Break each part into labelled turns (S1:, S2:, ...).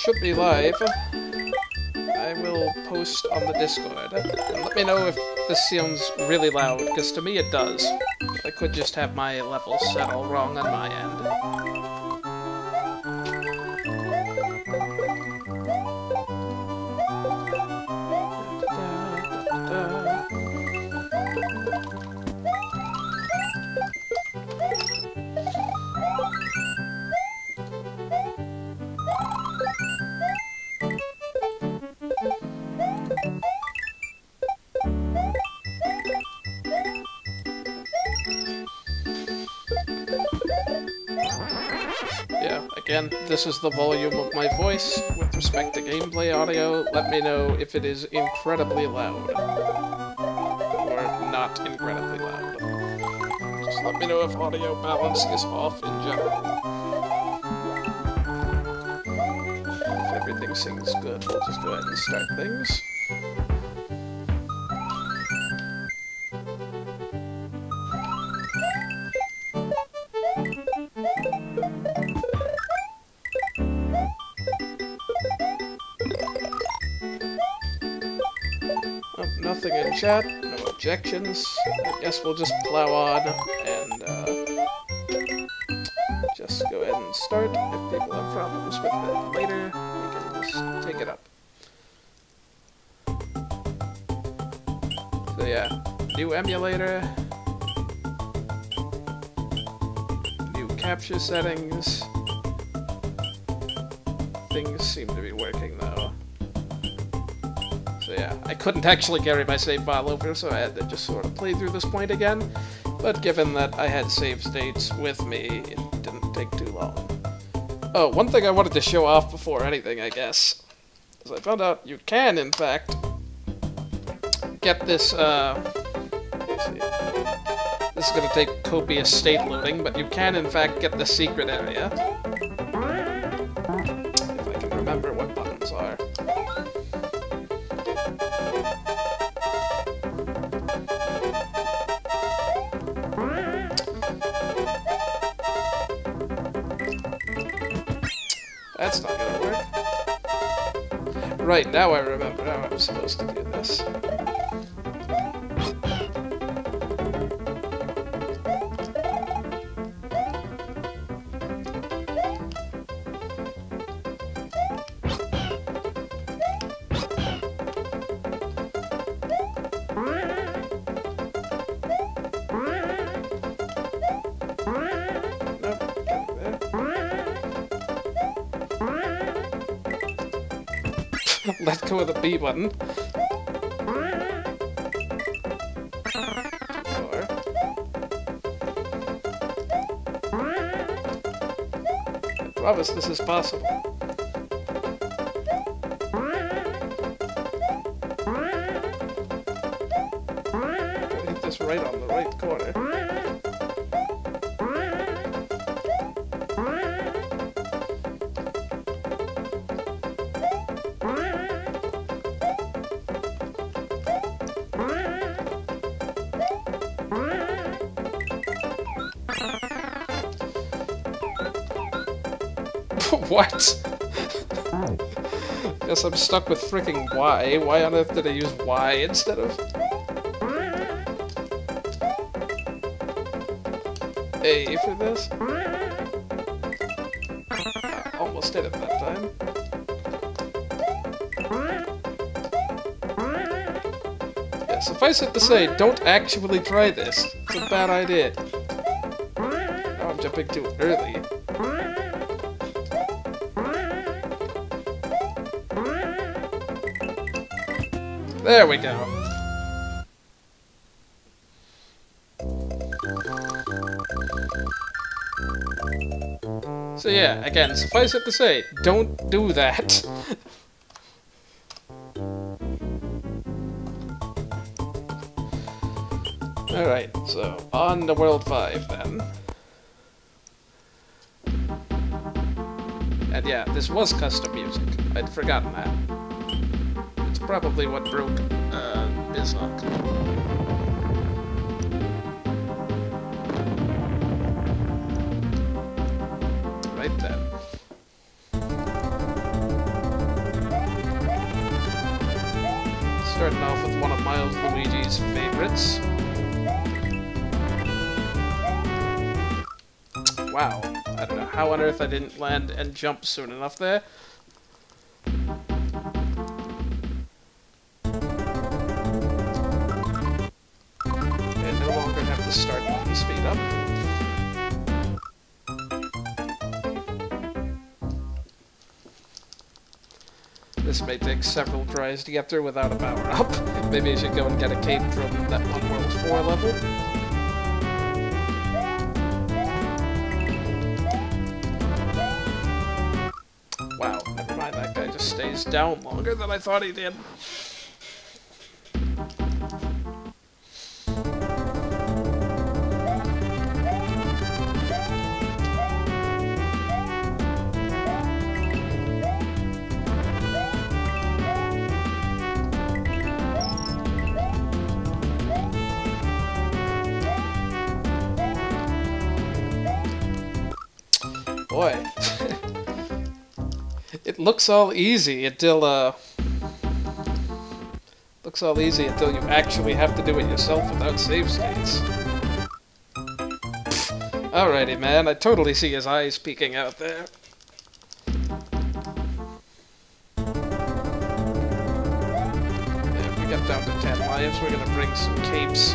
S1: should be live. I will post on the Discord. And let me know if this sounds really loud, because to me it does. I could just have my levels set all wrong on my end. Again, this is the volume of my voice. With respect to gameplay audio, let me know if it is incredibly loud. Or not incredibly loud. Just let me know if audio balance is off in general. If everything seems good, we'll just go ahead and start things. Nothing in chat, no objections. I guess we'll just plow on and just go ahead and start. If people have problems with it later, we can just take it up. So yeah, new emulator, new capture settings. Things seem to be working though. So yeah, I couldn't actually carry my save file over, so I had to just sort of play through this point again. But given that I had save states with me, it didn't take too long. Oh, one thing I wanted to show off before anything, I guess, is I found out you can, in fact, get this, let's see. This is gonna take copious state loading, but you can, in fact, get the secret area. If I can remember what buttons are. That's not gonna work. Right, now I remember how I'm supposed to do this. Let go of the B button. I promise this is possible. Gotta hit this right on the right corner. What? Guess I'm stuck with fricking Y. Why on earth did I use Y instead of A for this? Almost did it that time. Yeah, suffice it to say, don't actually try this. It's a bad idea. Now I'm jumping too early. There we go. So yeah, again, suffice it to say, don't do that. Alright, so on to World 5 then. And yeah, this was custom music. I'd forgotten that. Probably what broke Bisnock. Right then. Starting off with one of Miles Luigi's favorites. Wow, I don't know how on earth I didn't land and jump soon enough there. And no longer have the start button speed up. This may take several tries to get through without a power-up. Maybe I should go and get a cape from that One World 4 level. Wow, never mind, that guy just stays down longer than I thought he did. Boy, it looks all easy until, looks all easy until you actually have to do it yourself without save states. Alrighty, man, I totally see his eyes peeking out there. Yeah, if we get down to 10 lives, we're gonna bring some capes.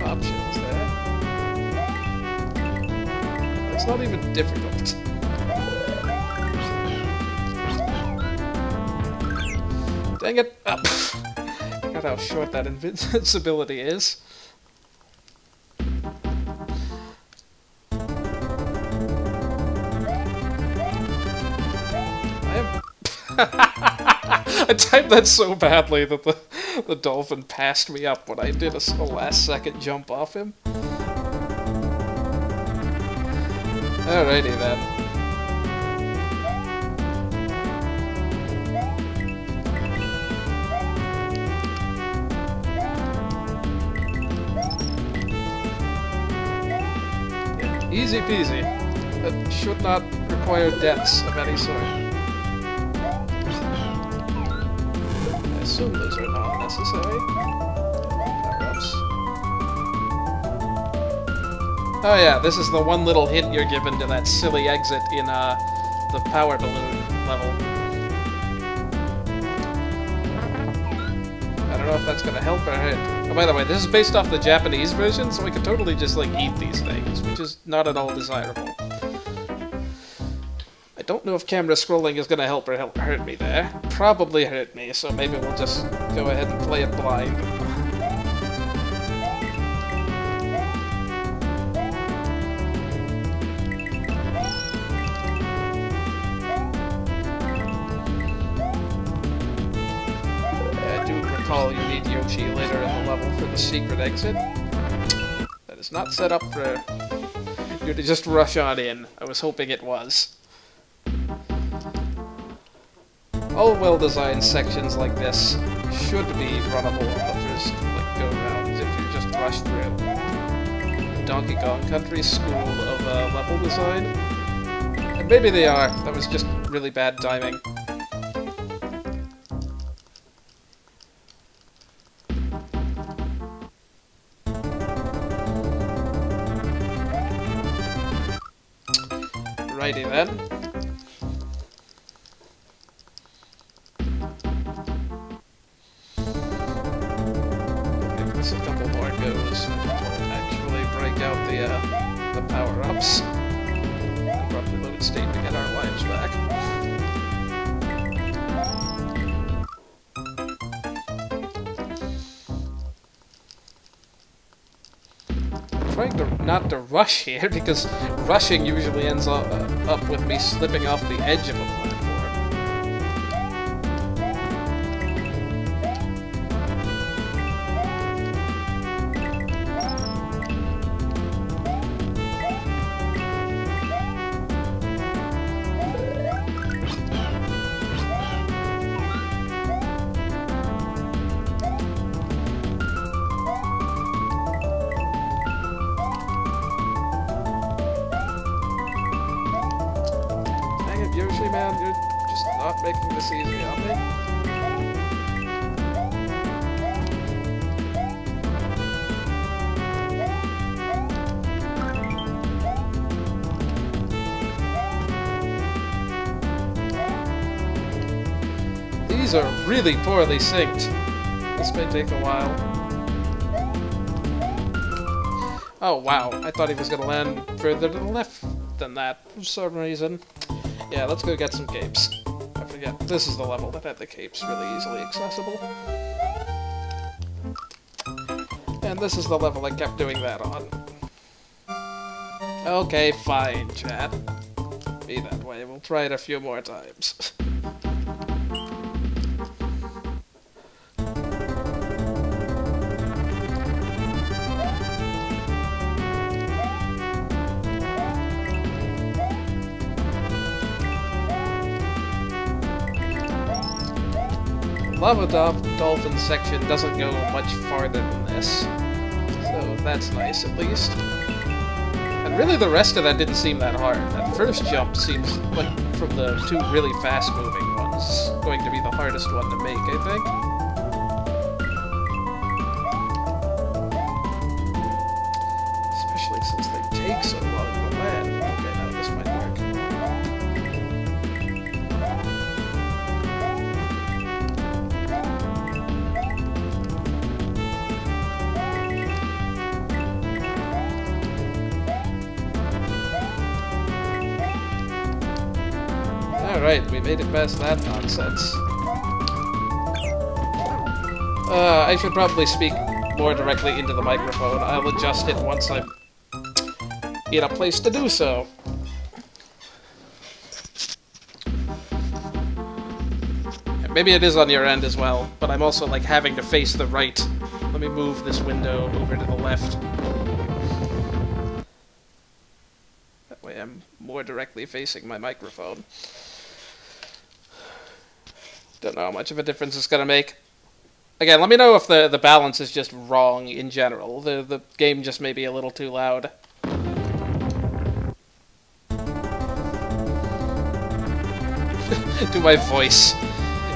S1: Options there. It's not even difficult. Dang it! Oh, forgot how short that invincibility is. I timed that so badly that the dolphin passed me up when I did a last-second jump off him. Alrighty then. Yeah, easy peasy. That should not require deaths of any sort. I assume those are not necessary. Power-ups. Oh yeah, this is the one little hint you're given to that silly exit in the power balloon level. I don't know if that's gonna help or hurt. Oh, by the way, this is based off the Japanese version, so we could totally just, like, eat these things, which is not at all desirable. I don't know if camera scrolling is gonna help or hurt me there. Probably hurt me, so maybe we'll just go ahead and play it blind. You need Yoshi later in the level for the secret exit. That is not set up for you to just rush on in. I was hoping it was. All well-designed sections like this should be runnable on the first go-round if you just rush through. Donkey Kong Country's school of level design. And maybe they are. That was just really bad timing. Righty then. Give this a couple more goes and we'll actually break out the power-ups and run the load state to get our lives back. Trying to not to rush here, because rushing usually ends up with me slipping off the edge of a platform. not making this easy on me. These are really poorly synced. This may take a while. Oh wow, I thought he was gonna land further to the left than that for some reason. Yeah, let's go get some capes. I forget, this is the level that had the capes really easily accessible. And this is the level I kept doing that on. Okay, fine, chat. Be that way, we'll try it a few more times. Lava Dolphin section doesn't go much farther than this, so that's nice at least. And really the rest of that didn't seem that hard. That first jump seems like, from the two really fast-moving ones, going to be the hardest one to make, I think. Especially since they take so long to land. Okay, now this might work. Alright, we made it past that nonsense. I should probably speak more directly into the microphone. I'll adjust it once I'm in a place to do so. Maybe it is on your end as well, but I'm also like having to face the right. Let me move this window over to the left. That way I'm more directly facing my microphone. Don't know how much of a difference it's gonna make. Again, let me know if the balance is just wrong in general. The game just may be a little too loud. To my voice.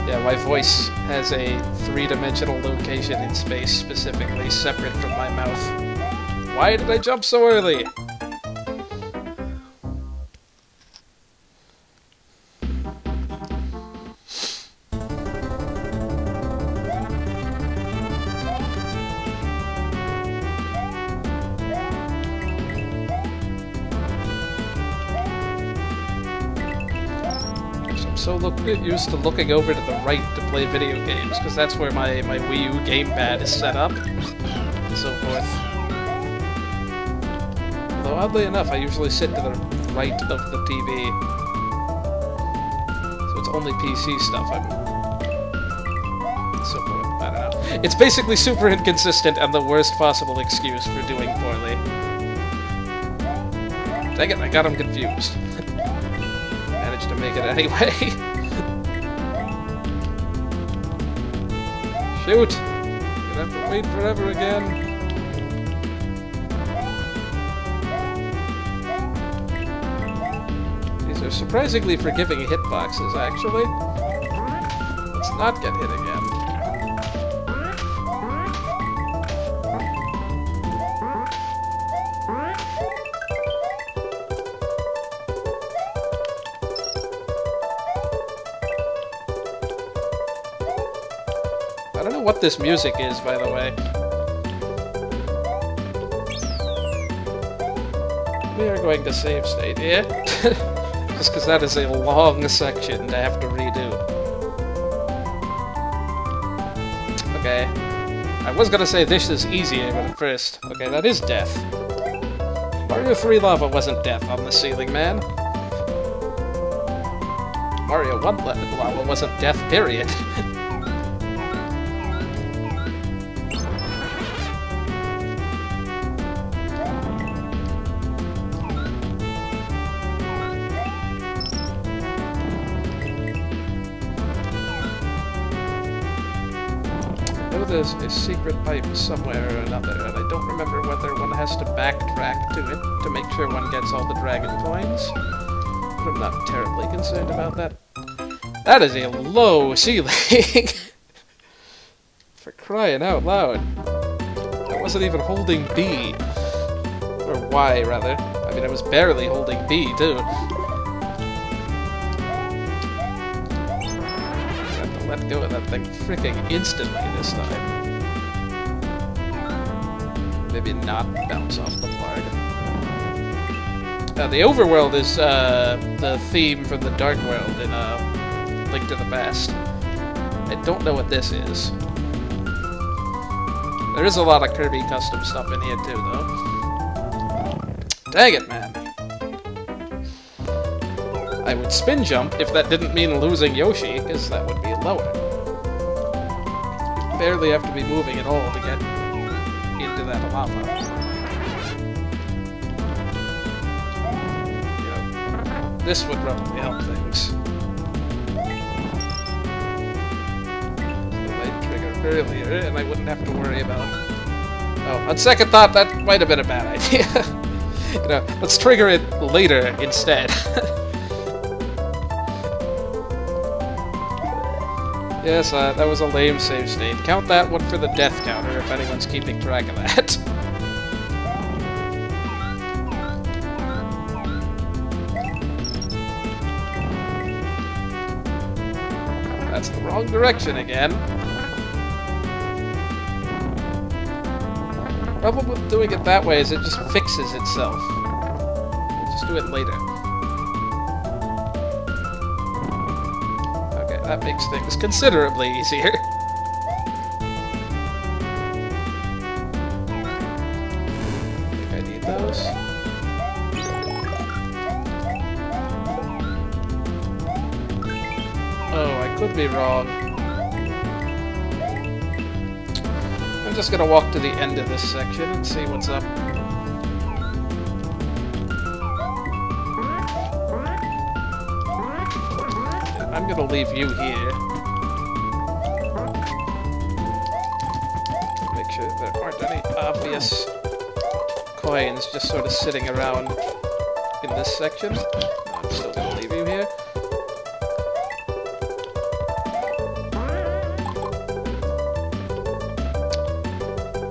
S1: Yeah, my voice has a three-dimensional location in space, specifically separate from my mouth. Why did I jump so early? So used to looking over to the right to play video games, because that's where my Wii U gamepad is set up, and so forth. Although oddly enough, I usually sit to the right of the TV. So it's only PC stuff and so forth. I don't know. It's basically super inconsistent and the worst possible excuse for doing poorly. Dang it, I got him confused. To make it anyway. Shoot! Gonna have to wait forever again. These are surprisingly forgiving hitboxes, actually. Let's not get hit again. I don't know what this music is, by the way. We are going to save state here. Just because that is a long section to have to redo. Okay. I was gonna say this is easier, but at first... Okay, that is death. Mario 3 lava wasn't death on the ceiling, man. Mario 1 lava wasn't death, period. There's a secret pipe somewhere or another, and I don't remember whether one has to backtrack to it to make sure one gets all the dragon coins, but I'm not terribly concerned about that. That is a low ceiling! For crying out loud. I wasn't even holding B. Or Y, rather. I mean, I was barely holding B, too. I have to let go of that thing freaking instantly this time. Maybe not bounce off the plug. The overworld is the theme from the Dark World in Link to the Past. I don't know what this is. There is a lot of Kirby custom stuff in here too, though. Dang it, man. I would spin jump if that didn't mean losing Yoshi, because that would be lower. Barely have to be moving at all to get into that lava. This would probably help things. I'd trigger earlier, and I wouldn't have to worry about... Oh, on second thought, that might have been a bad idea. You know, let's trigger it later instead. Yes, that was a lame save state. Count that one for the death counter, if anyone's keeping track of that. That's the wrong direction again. Problem with doing it that way is it just fixes itself. We'll just do it later. Okay, that makes things considerably easier. I think I need those. Oh, I could be wrong. I'm just gonna walk to the end of this section and see what's up. I'm gonna leave you here. Make sure there aren't any obvious coins just sort of sitting around in this section. I'm still gonna leave you here.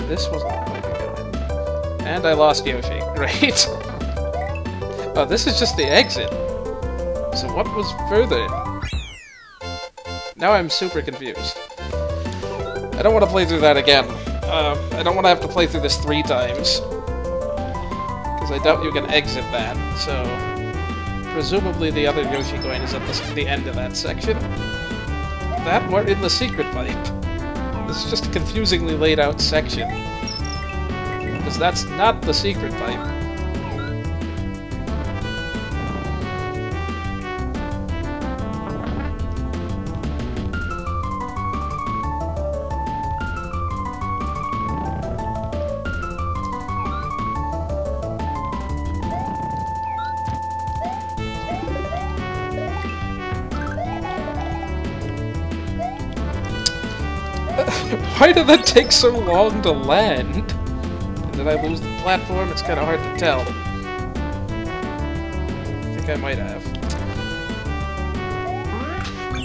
S1: This wasn't the way to go in. And I lost Yoshi. Great. Oh, this is just the exit. So what was further? Now I'm super confused. I don't want to play through that again. I don't want to have to play through this 3 times. Because I doubt you can exit that, so... Presumably the other Yoshi coin is at the end of that section. That we're in the secret pipe. This is just a confusingly laid out section. Because that's not the secret pipe. Why did that take so long to land? And did I lose the platform? It's kind of hard to tell. I think I might have. I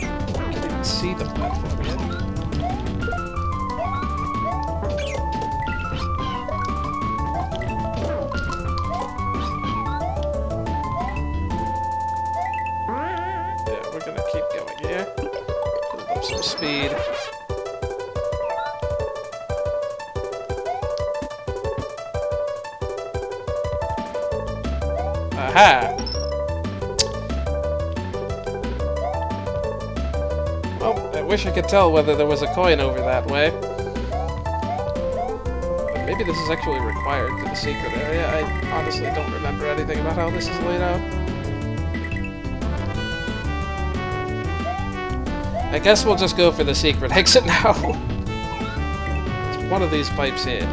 S1: can't even see the platform yet. Yeah, we're gonna keep going here. Build up some speed. Aha! Well, I wish I could tell whether there was a coin over that way. But maybe this is actually required for the secret area. I honestly don't remember anything about how this is laid out. I guess we'll just go for the secret exit now. It's one of these pipes here.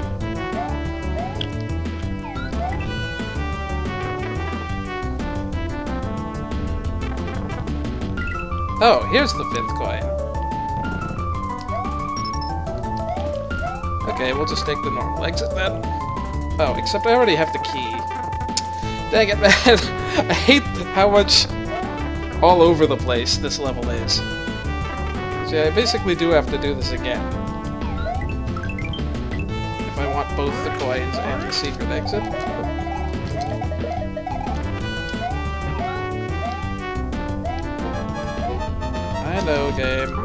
S1: Oh, here's the 5th coin. Okay, we'll just take the normal exit then. Oh, except I already have the key. Dang it, man. I hate how much all over the place this level is. So yeah, I basically do have to do this again. If I want both the coins and the secret exit. I know, game.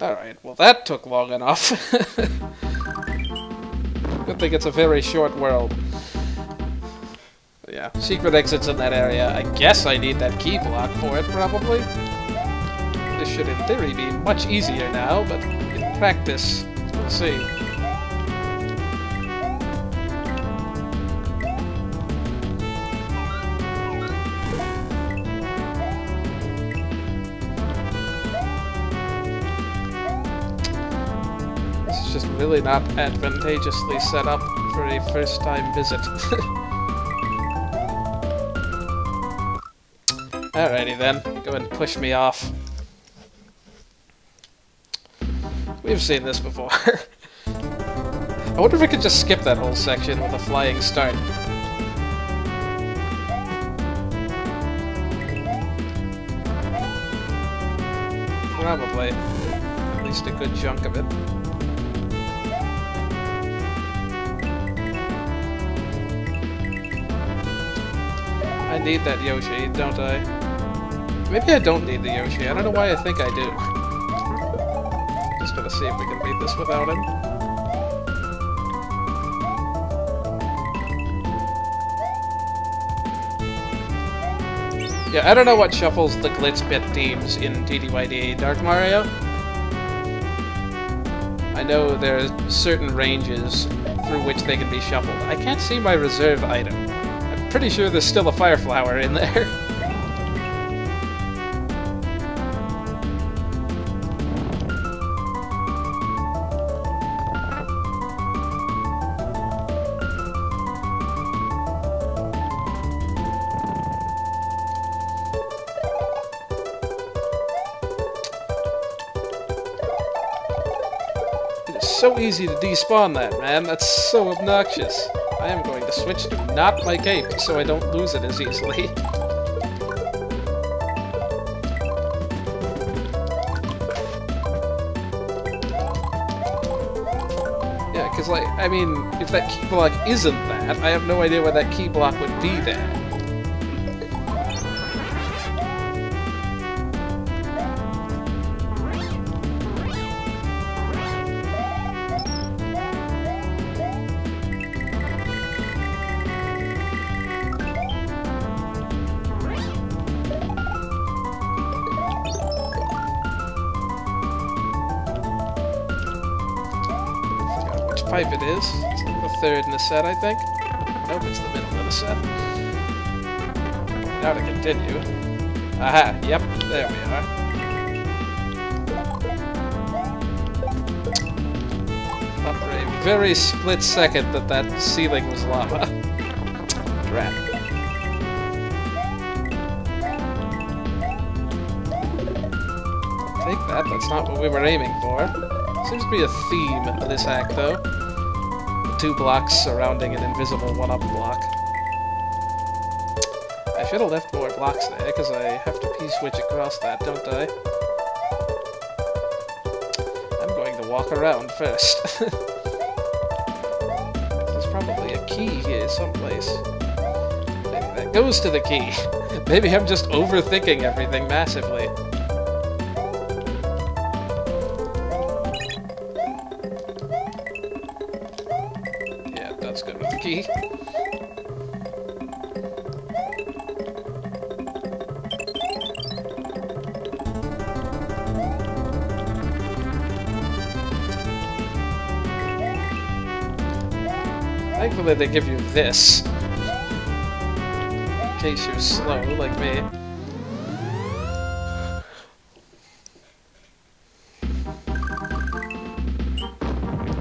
S1: Alright, well that took long enough. Good thing it's a very short world. But yeah, secret exits in that area. I guess I need that key block for it, probably. This should in theory be much easier now, but in practice, we'll see. Just really not advantageously set up for a first-time visit. Alrighty then, go ahead and push me off. We've seen this before. I wonder if I could just skip that whole section with a flying start. Probably. At least a good chunk of it. I need that Yoshi, don't I? Maybe I don't need the Yoshi. I don't know why I think I do. Just gonna see if we can beat this without him. Yeah, I don't know what shuffles the glitz bit teams in TDYD Dark Mario. I know there are certain ranges through which they can be shuffled. I can't see my reserve item. Pretty sure there's still a fire flower in there. It is so easy to despawn that, man. That's so obnoxious. I am going to switch to not my cape, so I don't lose it as easily. Yeah, because, like, I mean, if that key block isn't that, I have no idea why that key block would be there. Pipe it is. It's the third in the set, I think. Nope, it's the middle of the set. Now to continue. Aha, yep, there we are. Thought for a very split second that that ceiling was lava. Drat. Take that, that's not what we were aiming for. Seems to be a theme of this act, though. The 2 blocks surrounding an invisible 1-up block. I should have left more blocks there, because I have to P-switch across that, don't I? I'm going to walk around first. There's probably a key here someplace. Maybe that goes to the key. Maybe I'm just overthinking everything massively. Let's go with the key. Thankfully they give you this. In case you're slow, like me.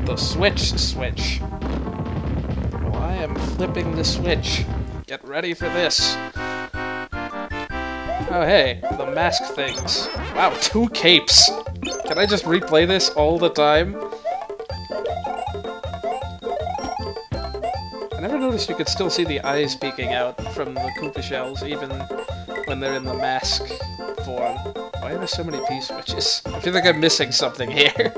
S1: The switch. I am flipping the switch. Get ready for this. Oh hey, the mask things. Wow, 2 capes! Can I just replay this all the time? I never noticed you could still see the eyes peeking out from the Koopa shells, even when they're in the mask form. Why are there so many P-switches? I feel like I'm missing something here.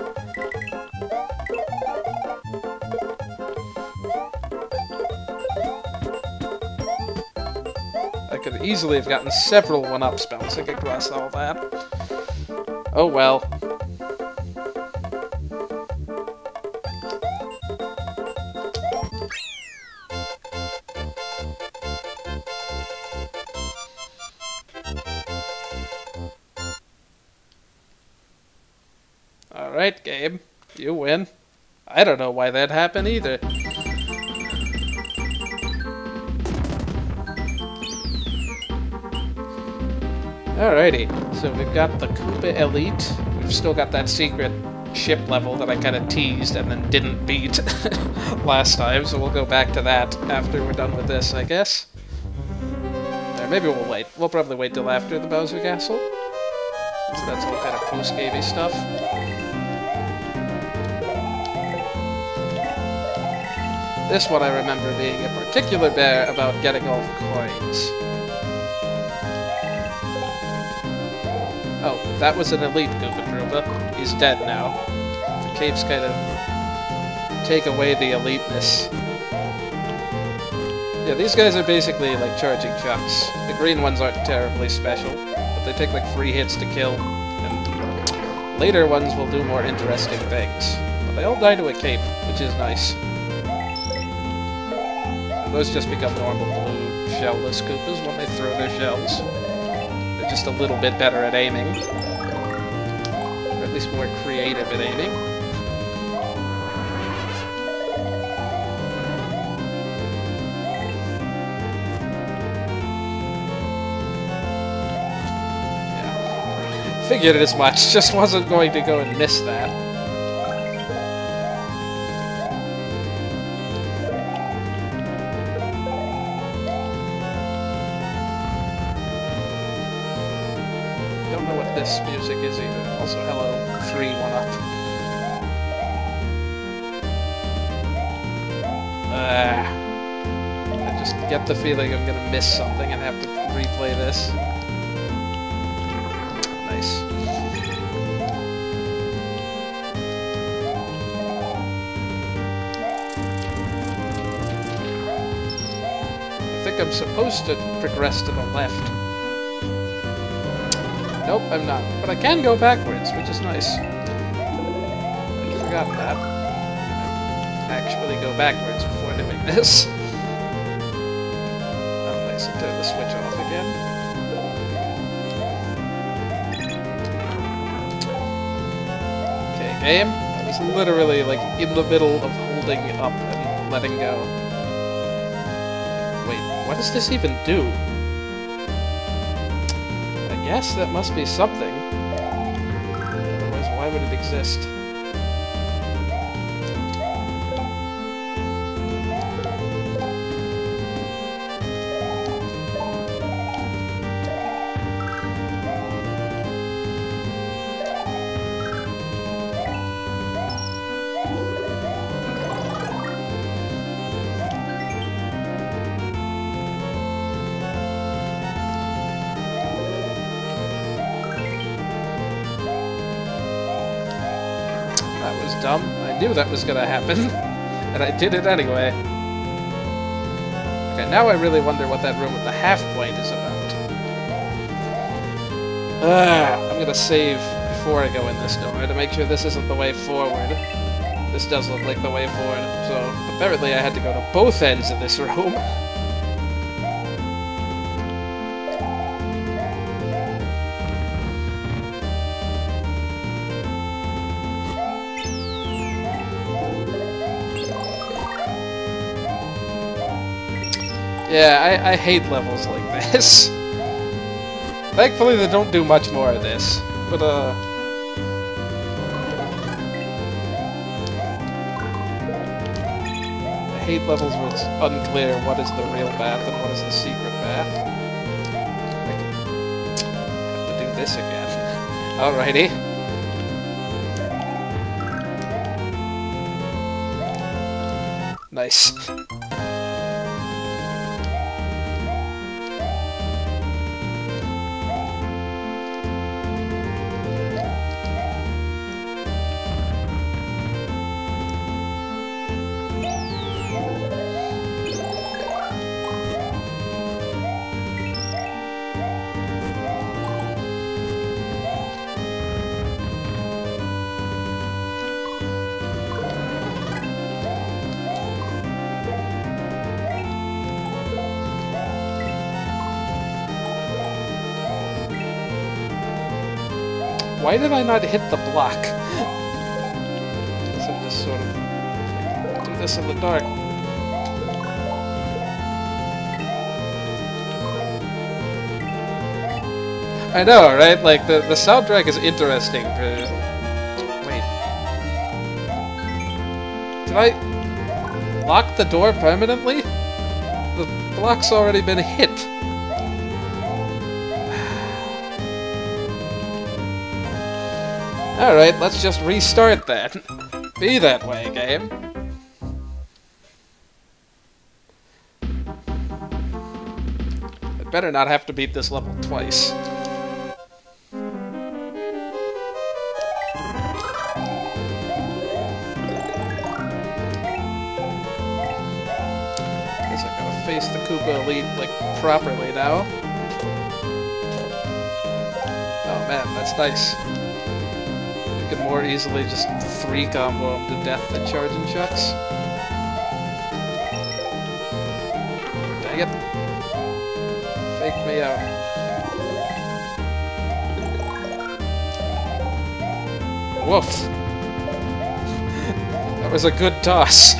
S1: I could easily have gotten several 1-ups bouncing across all that. Oh well. Alright, game. You win. I don't know why that happened either. Alrighty, so we've got the Koopa Elite. We've still got that secret ship level that I kind of teased and then didn't beat last time, so we'll go back to that after we're done with this, I guess. Or maybe we'll wait. We'll probably wait till after the Bowser Castle. So that's all kind of post-gamey stuff. This one I remember being a particular bear about getting all the coins. Oh, that was an elite Koopa Troopa. He's dead now. The capes kind of take away the eliteness. Yeah, these guys are basically like charging chucks. The green ones aren't terribly special, but they take like 3 hits to kill, and later ones will do more interesting things. But they all die to a cape, which is nice. And those just become normal blue shellless Koopas when they throw their shells. They're just a little bit better at aiming. Or at least more creative at aiming. Yeah. Figured as much, just wasn't going to go and miss that. This music is either. Also, hello, 3 1-up. I just get the feeling I'm gonna miss something and have to replay this. Nice. I think I'm supposed to progress to the left. Nope, I'm not. But I can go backwards, which is nice. I forgot that. I actually go backwards before doing this. Oh, nice. I turn the switch off again. Okay, game. I was literally, like, in the middle of holding up and letting go. Wait, what does this even do? Yes, that must be something. Otherwise, why would it exist? That was dumb. I knew that was gonna happen, and I did it anyway. Okay, now I really wonder what that room with the half point is about. I'm gonna save before I go in this door to make sure this isn't the way forward. This does look like the way forward, so apparently I had to go to both ends of this room. Yeah, I hate levels like this. Thankfully they don't do much more of this, but I hate levels where it's unclear what is the real path and what is the secret path. Nice again. Alrighty. Nice. Why did I not hit the block? I guess I'm just sort of do this in the dark. I know, right? Like, the soundtrack is interesting. Wait. Did I lock the door permanently? The block's already been hit. Alright, let's just restart that. Be that way, game. I'd better not have to beat this level twice. Guess I gotta face the Koopa Elite, like, properly now. Oh man, that's nice. Could more easily just 3-combo him to death than charging chucks. Dang it. Fake me out. Woof. That was a good toss.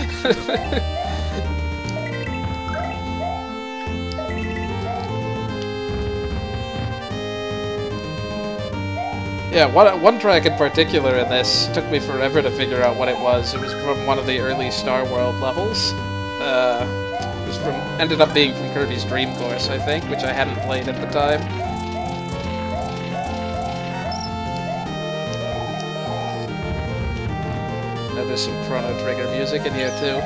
S1: Yeah, one track in particular in this took me forever to figure out what it was. It was from one of the early Star World levels. It was ended up being from Kirby's Dream Course, I think, which I hadn't played at the time. Now there's some Chrono Trigger music in here too.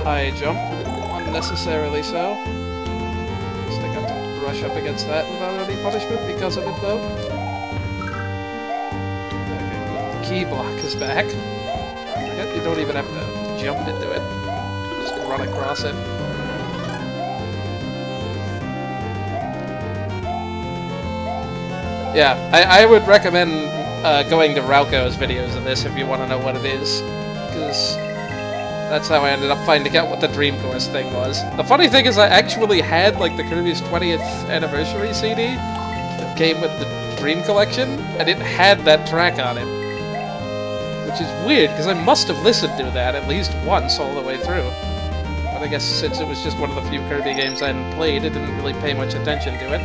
S1: High jump, unnecessarily so. At least I got to brush up against that without any punishment because of it, though. Okay, the key block is back. I forget you don't even have to jump into it. Just run across it. Yeah, I would recommend going to Rauko's videos of this if you want to know what it is, because that's how I ended up finding out what the Dream Course thing was. The funny thing is I actually had, like, the Kirby's 20th anniversary CD that came with the Dream Collection, and it had that track on it. Which is weird, because I must have listened to that at least once all the way through. But I guess since it was just one of the few Kirby games I hadn't played, I didn't really pay much attention to it.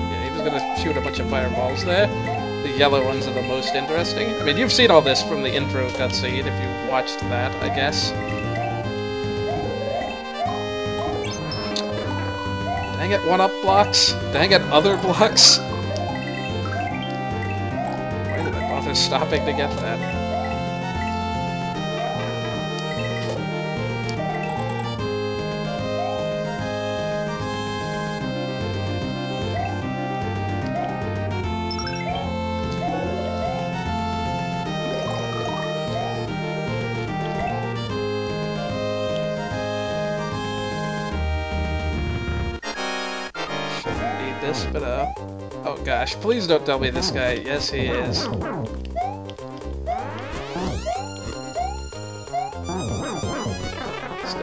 S1: Yeah, he was gonna shoot a bunch of fireballs there. The yellow ones are the most interesting. I mean, you've seen all this from the intro cutscene if you watched that, I guess. Dang it, one-up blocks. Dang it, other blocks. Why did I bother stopping to get that? This, but oh gosh, please don't tell me this guy. Yes, he is. Still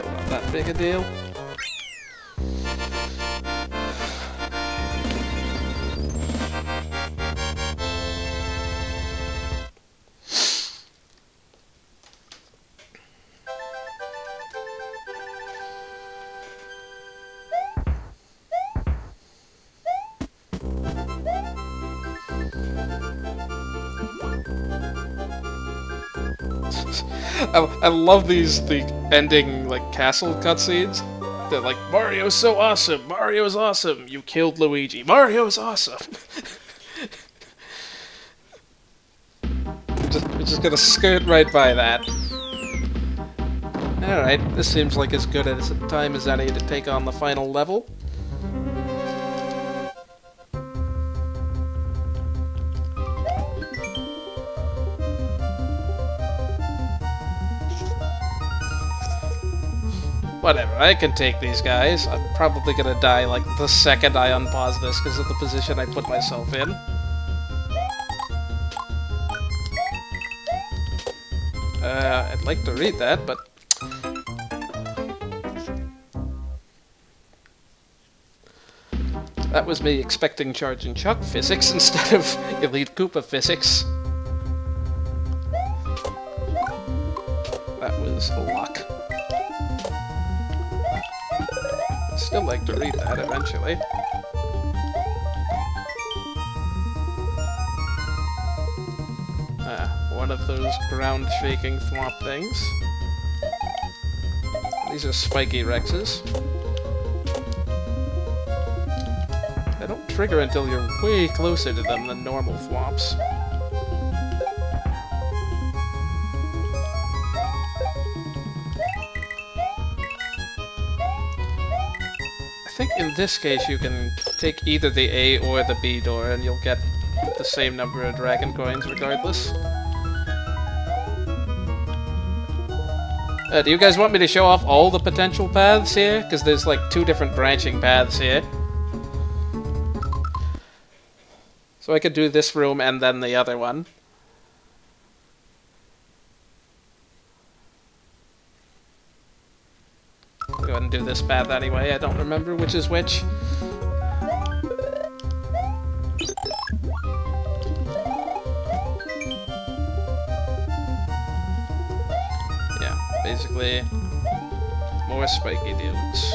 S1: not that big a deal. I love the ending, like, castle cutscenes. They're like, Mario's so awesome! Mario's awesome! You killed Luigi! Mario's awesome! We're just gonna skirt right by that. Alright, this seems like as good a time as any to take on the final level. Whatever, I can take these guys. I'm probably gonna die like the second I unpause this because of the position I put myself in. I'd like to read that, but... That was me expecting Charge and Chuck physics instead of Elite Koopa physics. That was luck. I'd still like to read that eventually. One of those ground-shaking thwomp things. These are spiky Rexes. They don't trigger until you're way closer to them than normal thwomps. I think in this case you can take either the A or the B door and you'll get the same number of dragon coins regardless. Do you guys want me to show off all the potential paths here? Because there's like 2 different branching paths here. So I could do this room and then the other one. I'll go ahead and do this path anyway, I don't remember which is which. Basically, more spiky dudes.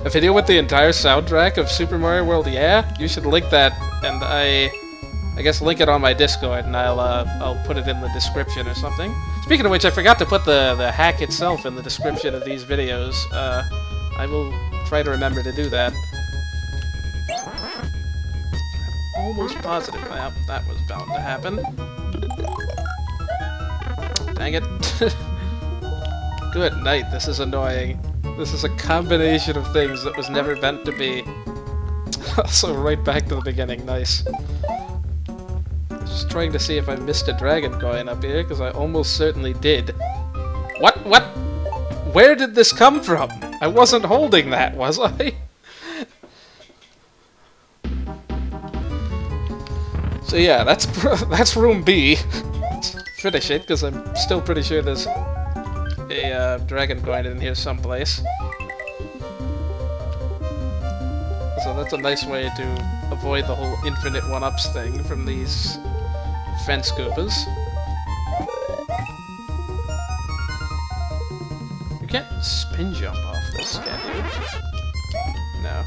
S1: A video with the entire soundtrack of Super Mario World, yeah? You should link that, and I guess link it on my Discord, and I'll put it in the description or something. Speaking of which, I forgot to put the hack itself in the description of these videos. I will try to remember to do that. I'm almost positive. Well, that was bound to happen. Dang it. Good night, this is annoying. This is a combination of things that was never meant to be. Also, right back to the beginning, nice. Just trying to see if I missed a dragon coin up here, because I almost certainly did. What? Where did this come from? I wasn't holding that, was I? So yeah, that's room B. Let's finish it, because I'm still pretty sure there's a dragon coin in here someplace. So that's a nice way to avoid the whole infinite 1-ups thing from these fence Koopas. You can't spin jump off this, can you? No.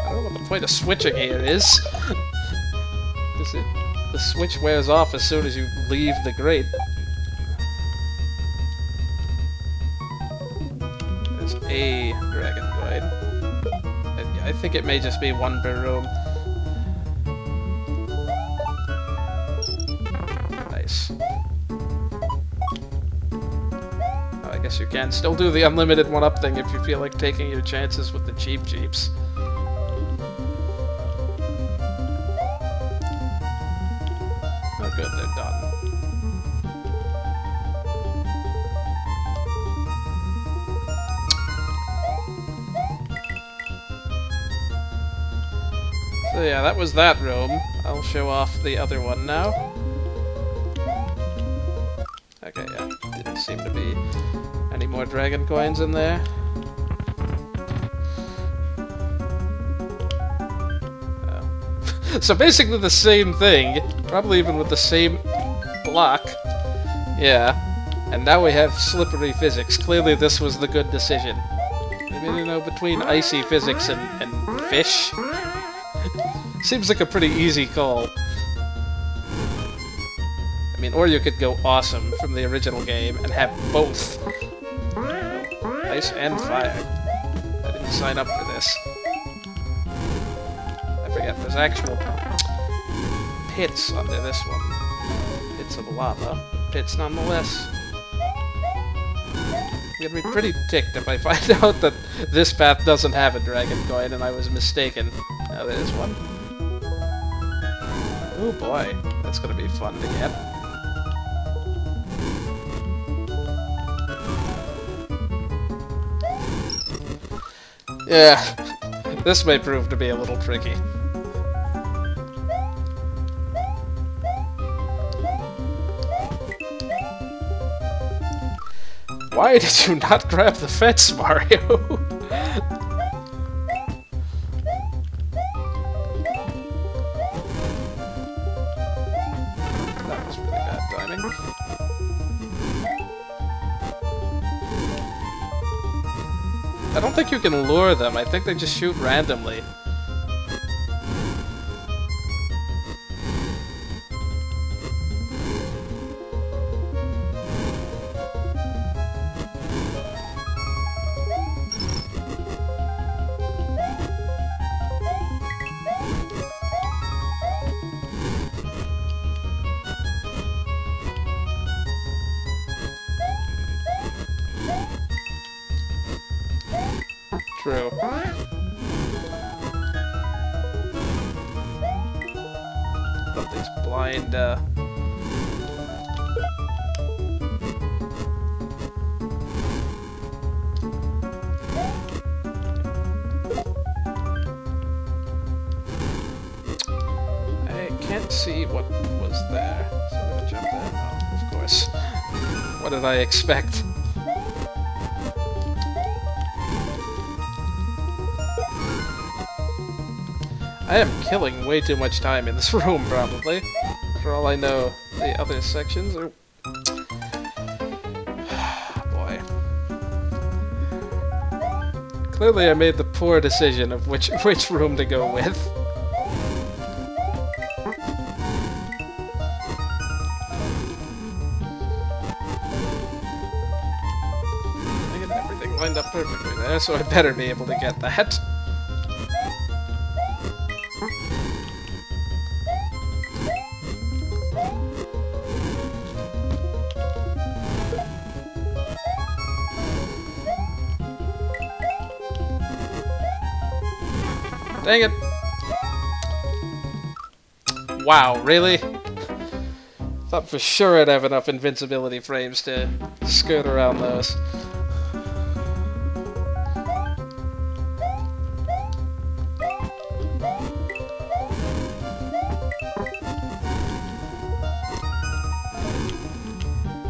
S1: I don't know what the point of switching here is. The switch wears off as soon as you leave the grate. There's a dragon coin. I think it may just be one per room. Nice. Oh, I guess you can still do the unlimited 1-up thing if you feel like taking your chances with the cheap jeeps. Oh good, they're done. So yeah, that was that room. I'll show off the other one now. Okay, yeah, didn't seem to be any more dragon coins in there. So basically the same thing, probably even with the same block. Yeah. And now we have slippery physics. Clearly this was the good decision. I mean, you know, between icy physics and fish, seems like a pretty easy call. I mean, or you could go awesome from the original game and have both. Ice and fire. I didn't sign up for this. I forget, there's actual pits under this one. Pits of lava. Pits nonetheless. I'm gonna be pretty ticked if I find out that this path doesn't have a dragon coin and I was mistaken. Now there's one. Oh boy, that's gonna be fun to get. Yeah, this may prove to be a little tricky. Why did you not grab the fence, Mario? That was really bad timing. I don't think you can lure them. I think they just shoot randomly. True. Got these blind, I can't see what was there, so I'm gonna jump in. Oh, of course. What did I expect? I am killing way too much time in this room, probably. For all I know, the other sections are... Boy. Clearly I made the poor decision of which room to go with. I get everything lined up perfectly there, so I better be able to get that. Dang it! Wow, really? Thought for sure I'd have enough invincibility frames to skirt around those.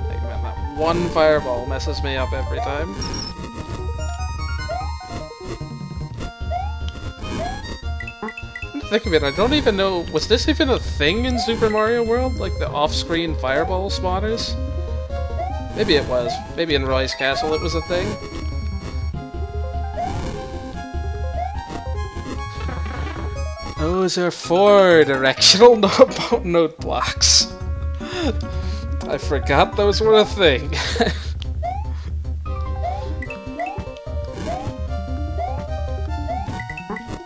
S1: Hey, man, that one fireball messes me up every time. Think of it, I don't even know, was this even a thing in Super Mario World? Like the off-screen fireball spawners? Maybe it was. Maybe in Roy's Castle it was a thing. Those are 4 directional note blocks. I forgot those were a thing.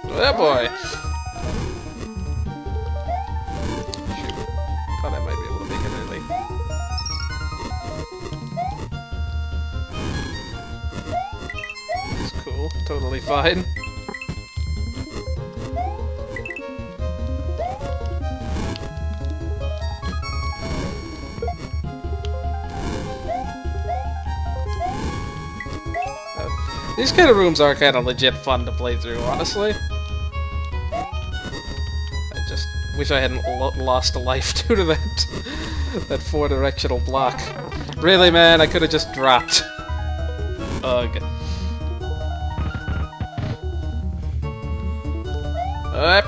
S1: Oh boy. Thought I might be able to make it early. It's cool. Totally fine. These kind of rooms are kind of legit fun to play through, honestly. I just wish I hadn't lost a life due to that 4-directional block. Really, man, I could have just dropped. Ugh. Alright.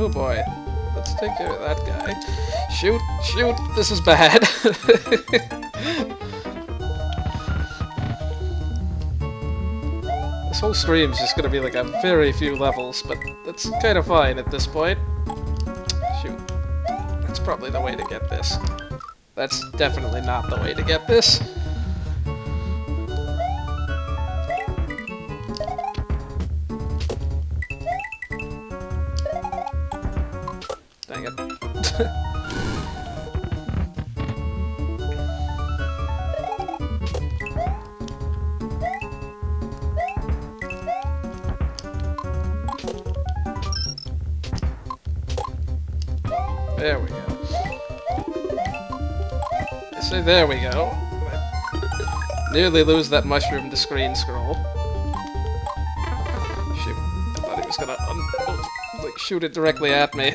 S1: Oh boy. Let's take care of that guy. Shoot! Shoot! This is bad. This whole stream's just gonna be like a very few levels, but that's kind of fine at this point. Shoot. That's probably the way to get this. That's definitely not the way to get this. Dang it. There we go. I say there we go. Nearly lose that mushroom to screen scroll. Shoot. I thought he was gonna like shoot it directly at me.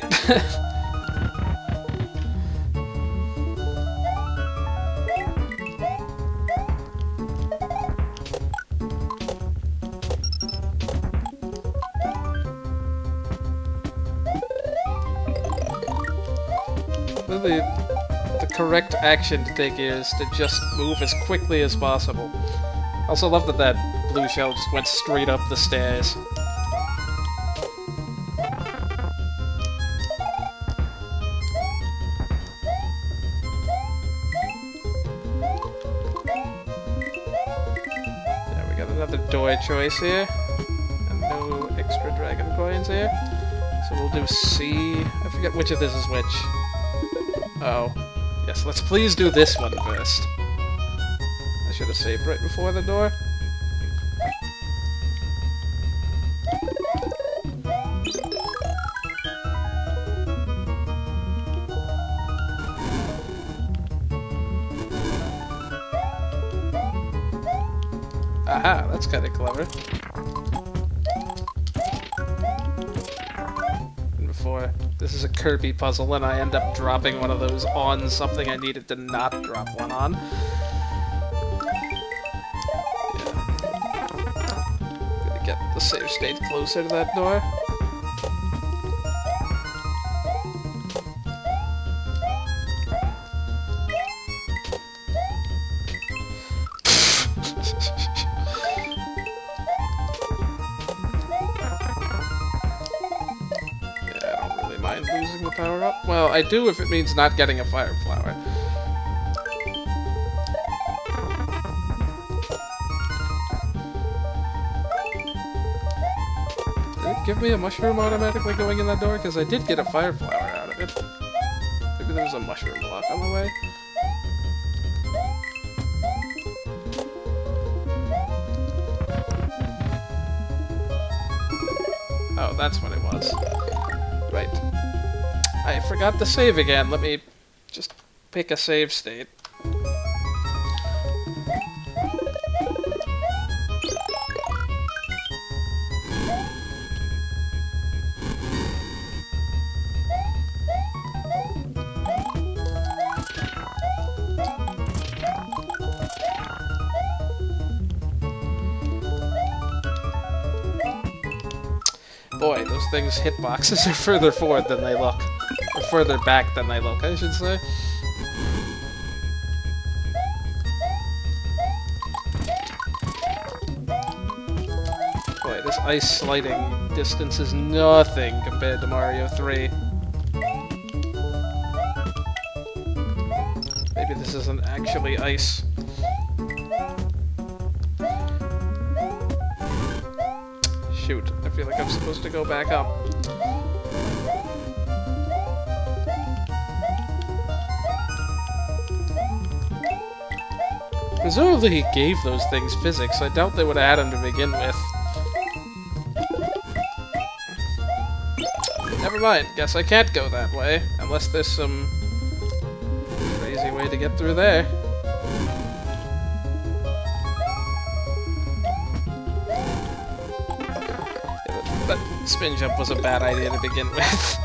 S1: The correct action to take here is to just move as quickly as possible. I also love that that blue shell just went straight up the stairs. There, we got another door choice here. And no extra dragon coins here. So we'll do C. I forget which of this is which. Oh. Yes, let's please do this one first. I should have saved right before the door. Aha, that's kind of clever. This is a Kirby puzzle, and I end up dropping one of those on something I needed to not drop one on. Yeah. Gonna get the save state closer to that door. Losing the power up? Well, I do if it means not getting a fire flower. Did it give me a mushroom automatically going in that door? Because I did get a fire flower out of it. Maybe there's a mushroom block on the way. Oh, that's what it was. Right. I forgot to save again. Let me just pick a save state. Boy, those things' hitboxes are further forward than they look. Or further back than they look, I should say. Boy, this ice sliding distance is nothing compared to Mario 3. Maybe this isn't actually ice. Shoot, I feel like I'm supposed to go back up. Presumably he gave those things physics. I doubt they would have had them to begin with. Never mind, guess I can't go that way, unless there's some crazy way to get through there. That spin jump was a bad idea to begin with.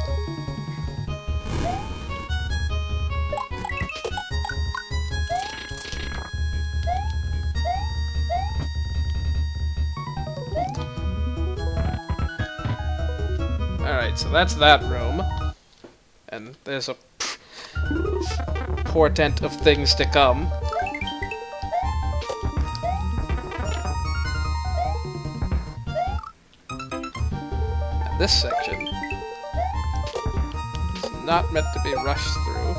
S1: Alright, so that's that room. And there's a portent of things to come. And this section is not meant to be rushed through.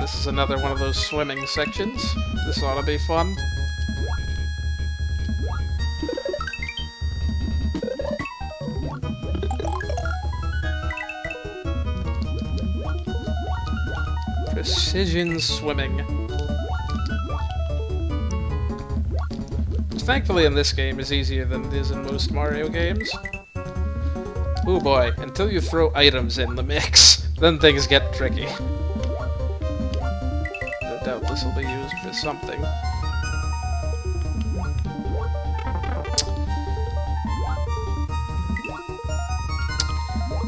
S1: This is another one of those swimming sections. This ought to be fun. Precision swimming. Which thankfully in this game is easier than it is in most Mario games. Oh boy, until you throw items in the mix, then things get tricky. Doubt this will be used for something.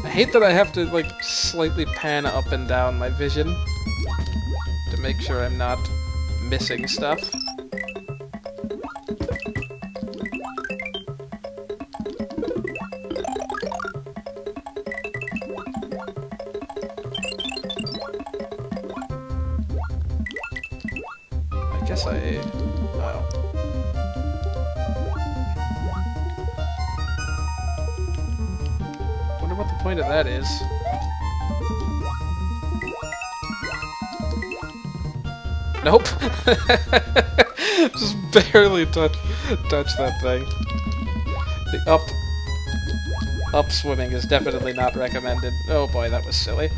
S1: I hate that I have to, like, slightly pan up and down my vision to make sure I'm not missing stuff. Wonder what the point of that is. Nope. Just barely touch that thing. The up swimming is definitely not recommended. Oh boy, that was silly.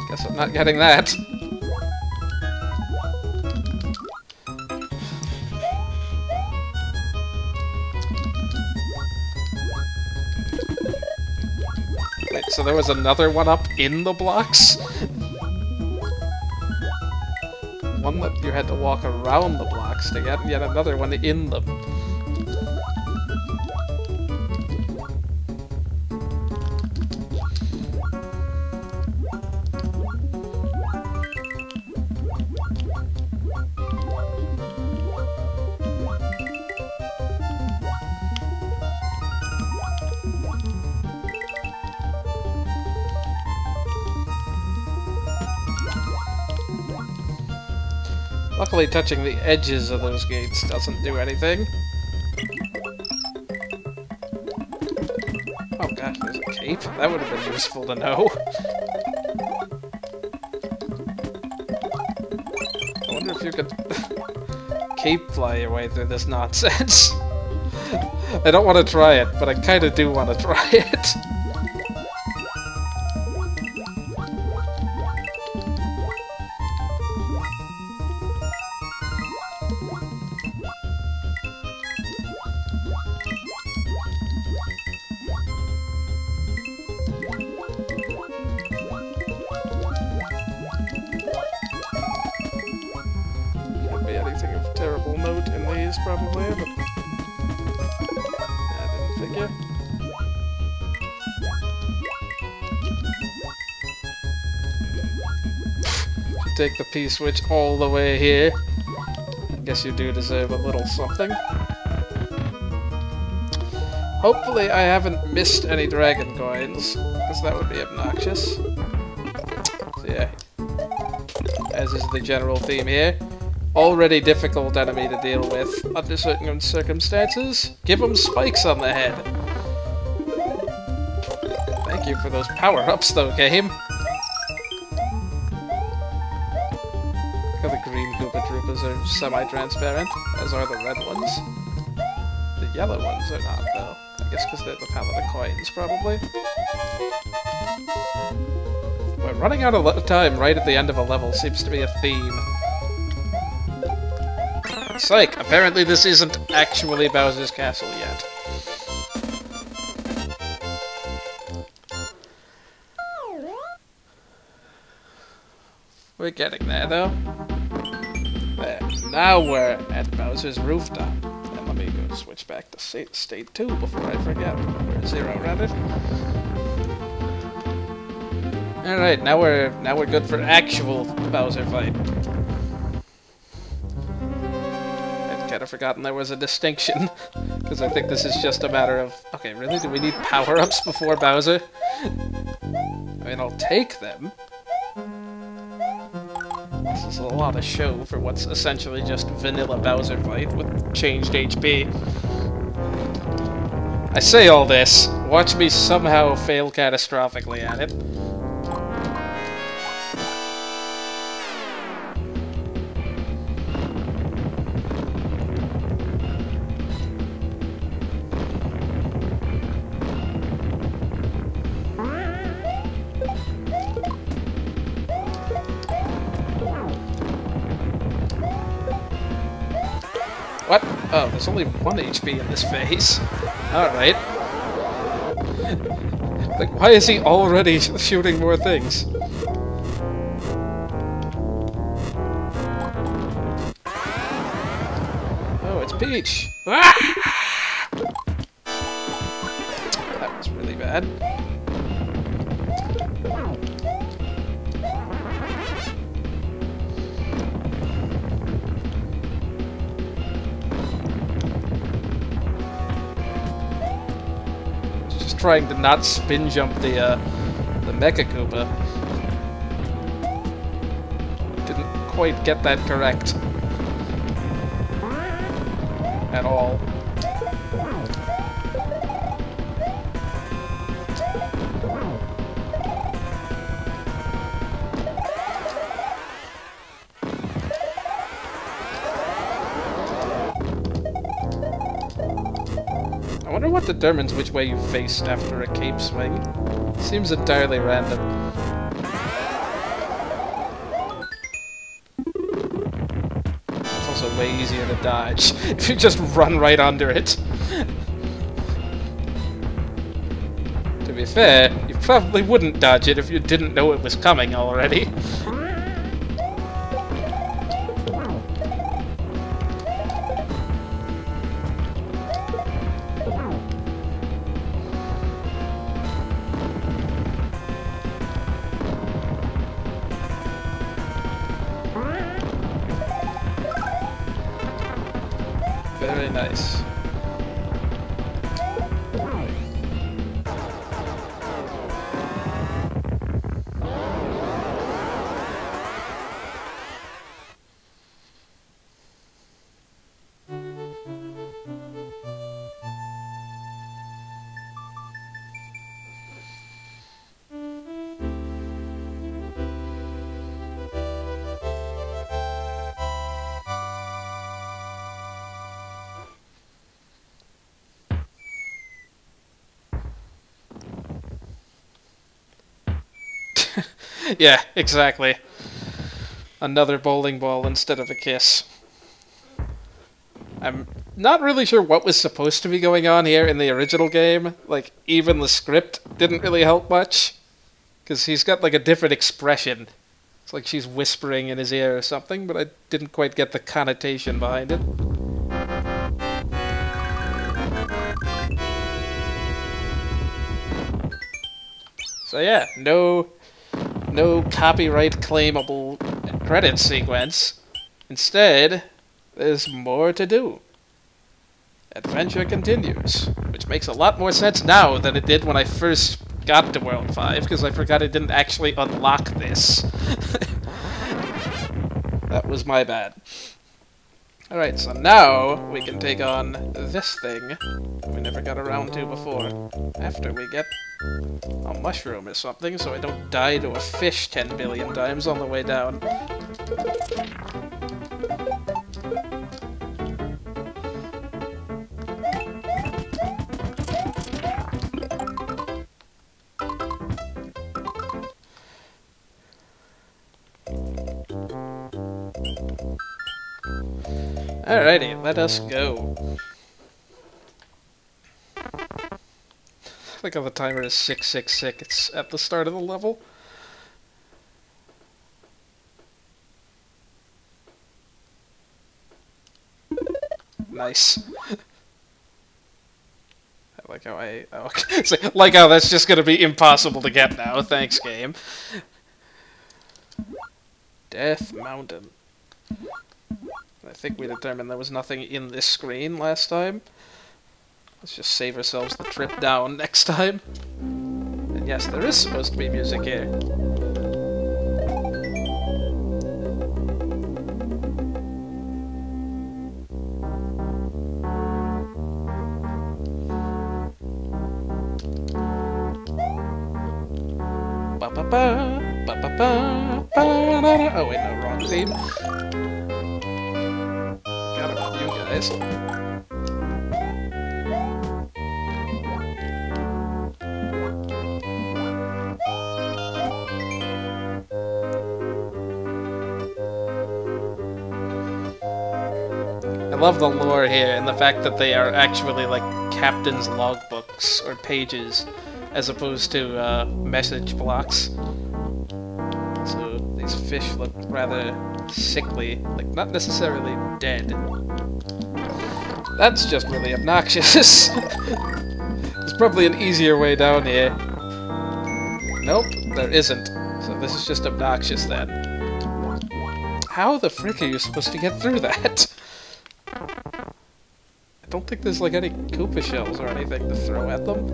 S1: Guess I'm not getting that. Wait, so there was another one up in the blocks? One that you had to walk around the blocks to get, and yet another one in them. Luckily, touching the edges of those gates doesn't do anything. Oh gosh, there's a cape? That would have been useful to know. I wonder if you could cape fly your way through this nonsense. I don't want to try it, but I kinda do want to try it. Terrible note in these, probably, but I didn't figure. Should take the P-switch all the way here. I guess you do deserve a little something. Hopefully I haven't missed any dragon coins, because that would be obnoxious. So yeah, as is the general theme here. Already difficult enemy to deal with under certain circumstances. Give them spikes on the head. Thank you for those power-ups, though, game. The green Koopa Troopas are semi-transparent, as are the red ones. The yellow ones are not, though. I guess because they're the palette of coins, probably. But running out of time right at the end of a level seems to be a theme. Psych! Apparently this isn't actually Bowser's Castle yet. We're getting there, though. There. now we're at Bowser's Rooftop. And let me go switch back to state 2 before I forget. Or 0, rather. Alright, now we're good for actual Bowser fight. I'd kind of forgotten there was a distinction, because I think this is just a matter of, okay, really? Do we need power-ups before Bowser? I mean, I'll take them. This is a lot of show for what's essentially just vanilla Bowser fight with changed HP. I say all this, watch me somehow fail catastrophically at it. What? Oh, there's only 1 HP in this phase. Alright. Like, why is he already shooting more things? Oh, it's Peach! Ah! That was really bad. Trying to not spin jump the Mecha Koopa. Didn't quite get that correct at all. I wonder what determines which way you faced after a cape swing. Seems entirely random. It's also way easier to dodge if you just run right under it. To be fair, you probably wouldn't dodge it if you didn't know it was coming already. Very nice. Yeah, exactly. Another bowling ball instead of a kiss. I'm not really sure what was supposed to be going on here in the original game. Like, even the script didn't really help much. Because he's got, like, a different expression. It's like she's whispering in his ear or something, but I didn't quite get the connotation behind it. So yeah, no copyright claimable credit sequence. Instead, there's more to do. Adventure continues, which makes a lot more sense now than it did when I first got to World 5, because I forgot I didn't actually unlock this. That was my bad. Alright, so now we can take on this thing that we never got around to before. After we get a mushroom or something, so I don't die to a fish 10 billion times on the way down. Alrighty, let us go. I think the timer is 666 at the start of the level. Nice. I like how like how that's just gonna be impossible to get now. Thanks, game. Death Mountain. I think we determined there was nothing in this screen last time. Let's just save ourselves the trip down next time. And yes, there is supposed to be music here. Oh wait, no, wrong theme. Forgot about you guys. I love the lore here and the fact that they are actually like captain's logbooks or pages as opposed to message blocks. So these fish look rather sickly, like not necessarily dead. That's just really obnoxious. There's probably an easier way down here. Nope, there isn't. So this is just obnoxious then. How the frick are you supposed to get through that? I don't think there's like any Koopa shells or anything to throw at them.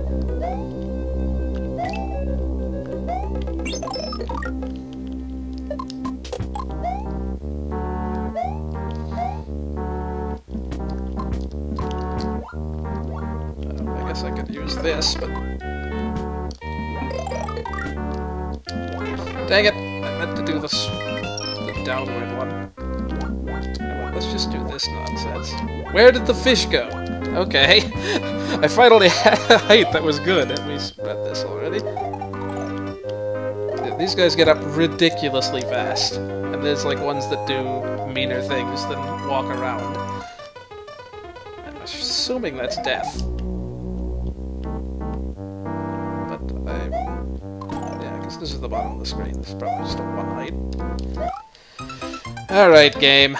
S1: I guess I could use this, but... Dang it! I meant to do the downward one. Let's just do this nonsense. Where did the fish go? Okay. I finally had a height that was good. We read this already. Yeah, these guys get up ridiculously fast. And there's like ones that do meaner things than walk around. I'm assuming that's death. But yeah, I guess this is the bottom of the screen. This is probably just a one height. Alright, game.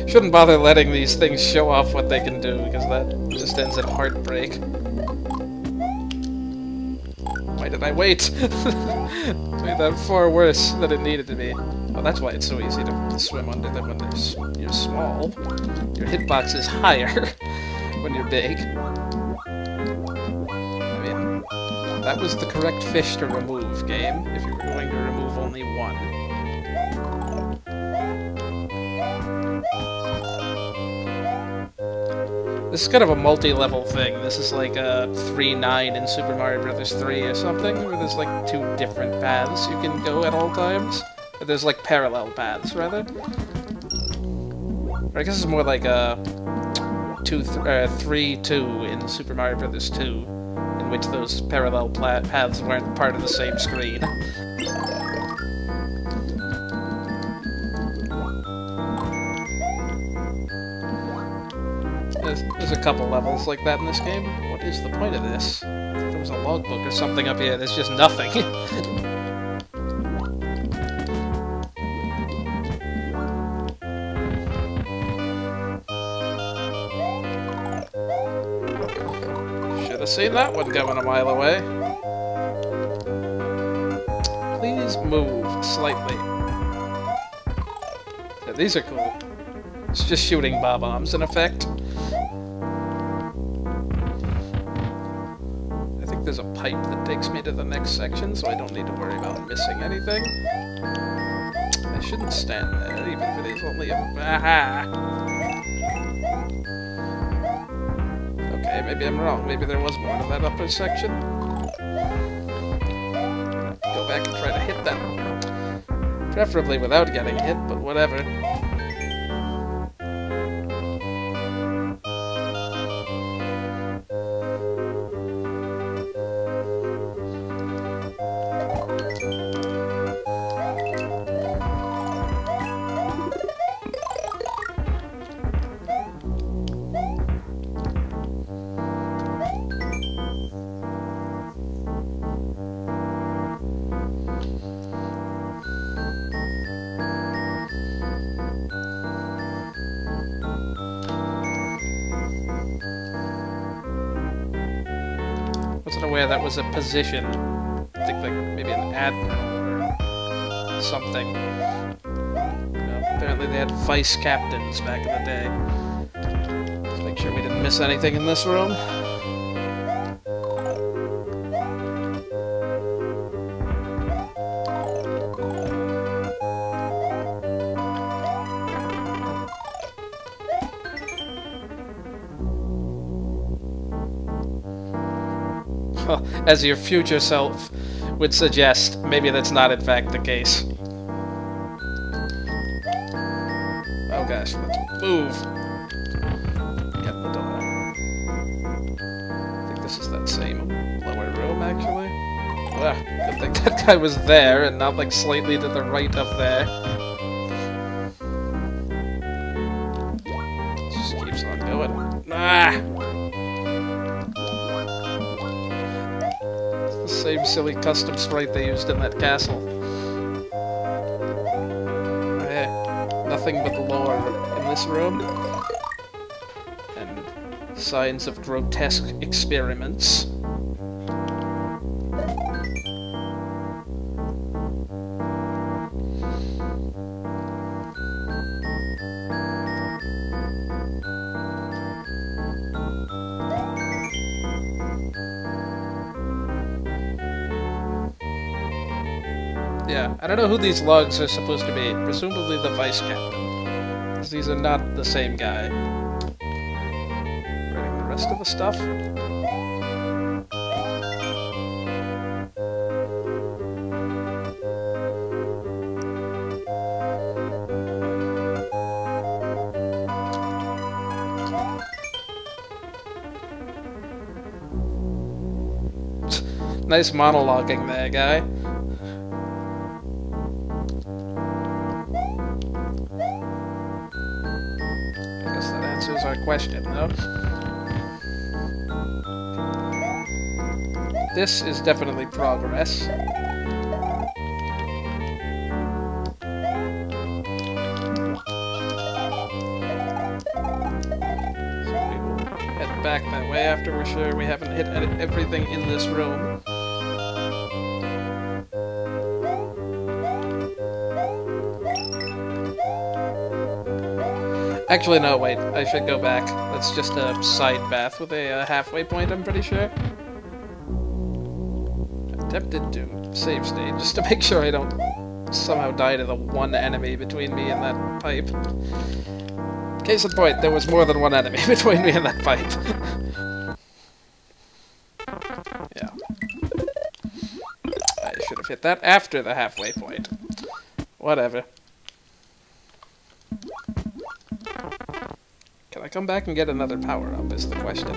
S1: Shouldn't bother letting these things show off what they can do, because that just ends in heartbreak. Why did I wait? It made that far worse than it needed to be. Oh, that's why it's so easy to swim under them when you're small. Your hitbox is higher when you're big. I mean, that was the correct fish to remove, game, if you were going to remove only one. This is kind of a multi-level thing. This is like a 3-9 in Super Mario Bros. 3 or something, where there's like 2 different paths you can go at all times. Or there's like parallel paths, rather. Or I guess it's more like a 3-2 in Super Mario Bros. 2, in which those parallel paths weren't part of the same screen. There's a couple levels like that in this game. What is the point of this? If there was a logbook or something up here, there's just nothing. Should have seen that one coming a mile away. Please move slightly. Yeah, these are cool. It's just shooting bob-ombs in effect. There's a pipe that takes me to the next section, so I don't need to worry about missing anything. I shouldn't stand there, even if it is only a... Aha! Okay, maybe I'm wrong. Maybe there was more to that upper section. Go back and try to hit them. Preferably without getting hit, but whatever. swear that was a position. I think like maybe an admiral or something. Apparently they had vice captains back in the day. Let's make sure we didn't miss anything in this room. Well, as your future self would suggest, maybe that's not in fact the case. Oh gosh, let's move! Get in the door. I think this is that same lower room, actually. Ah, good thing that guy was there and not like slightly to the right of there. Just keeps on going. Ah! Same silly custom sprite they used in that castle. Nothing but lore in this room. And signs of grotesque experiments. Yeah, I don't know who these logs are supposed to be. Presumably the vice captain. Because these are not the same guy. Writing the rest of the stuff? Nice monologuing there, guy. Our question, though. This is definitely progress. So we will head back that way after we're sure we haven't hit everything in this room. Actually, no, wait. I should go back. That's just a side path with a halfway point, I'm pretty sure. Attempted to save state, just to make sure I don't somehow die to the one enemy between me and that pipe. Case in point, there was more than one enemy between me and that pipe. Yeah. I should have hit that after the halfway point. Whatever. Can I come back and get another power-up, is the question.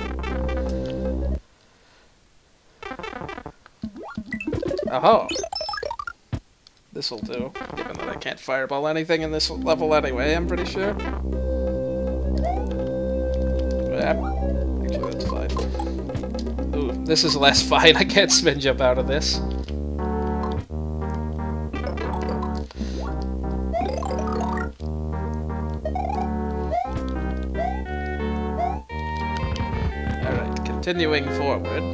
S1: Oh! This'll do, given that I can't fireball anything in this level anyway, I'm pretty sure. Yeah, actually, that's fine. Ooh, this is less fine. I can't spin jump out of this. Continuing forward.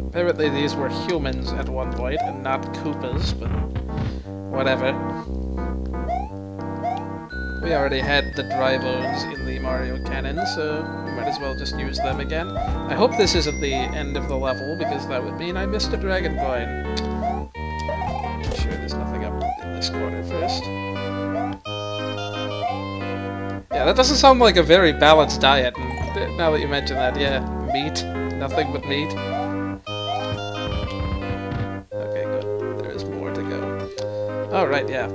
S1: Apparently these were humans at one point, and not Koopas, but whatever. We already had the dry bones in the Mario cannon, so we might as well just use them again. I hope this isn't the end of the level, because that would mean I missed a dragon coin. I'm sure there's nothing up in this corner first. Yeah, that doesn't sound like a very balanced diet, and now that you mention that, yeah, meat. Nothing but meat. Oh, right, yeah.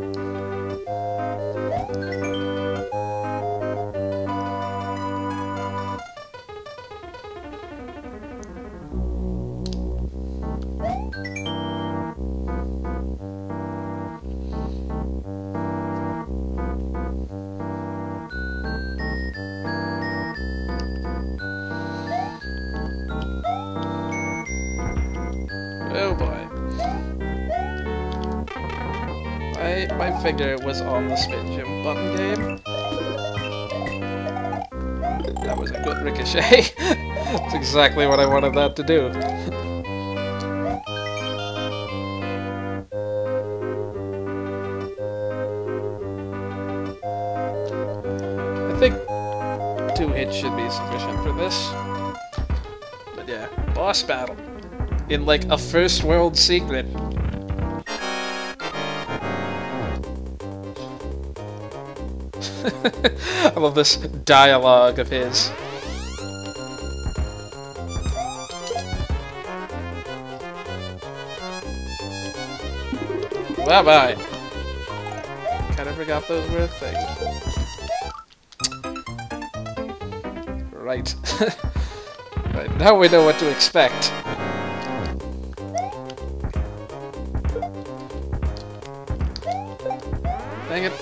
S1: my finger was on the spin jump button game. That was a good ricochet. That's exactly what I wanted that to do. I think 2 hits should be sufficient for this. But yeah, boss battle. In like a first world secret. I love this dialogue of his. Bye-bye. Kinda forgot those were a thing. Right. Right, now we know what to expect. Dang it.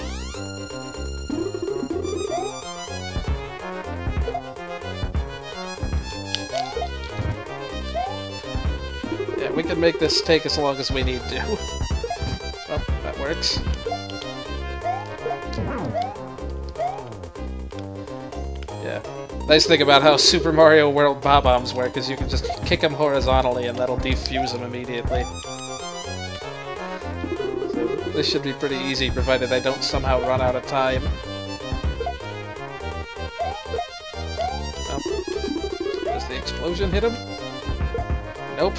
S1: Yeah, we can make this take as long as we need to. Well, that works. Yeah. Nice thing about how Super Mario World Bob-ombs work is you can just kick them horizontally and that'll defuse them immediately. So this should be pretty easy, provided I don't somehow run out of time. Oh. Does the explosion hit him? Nope.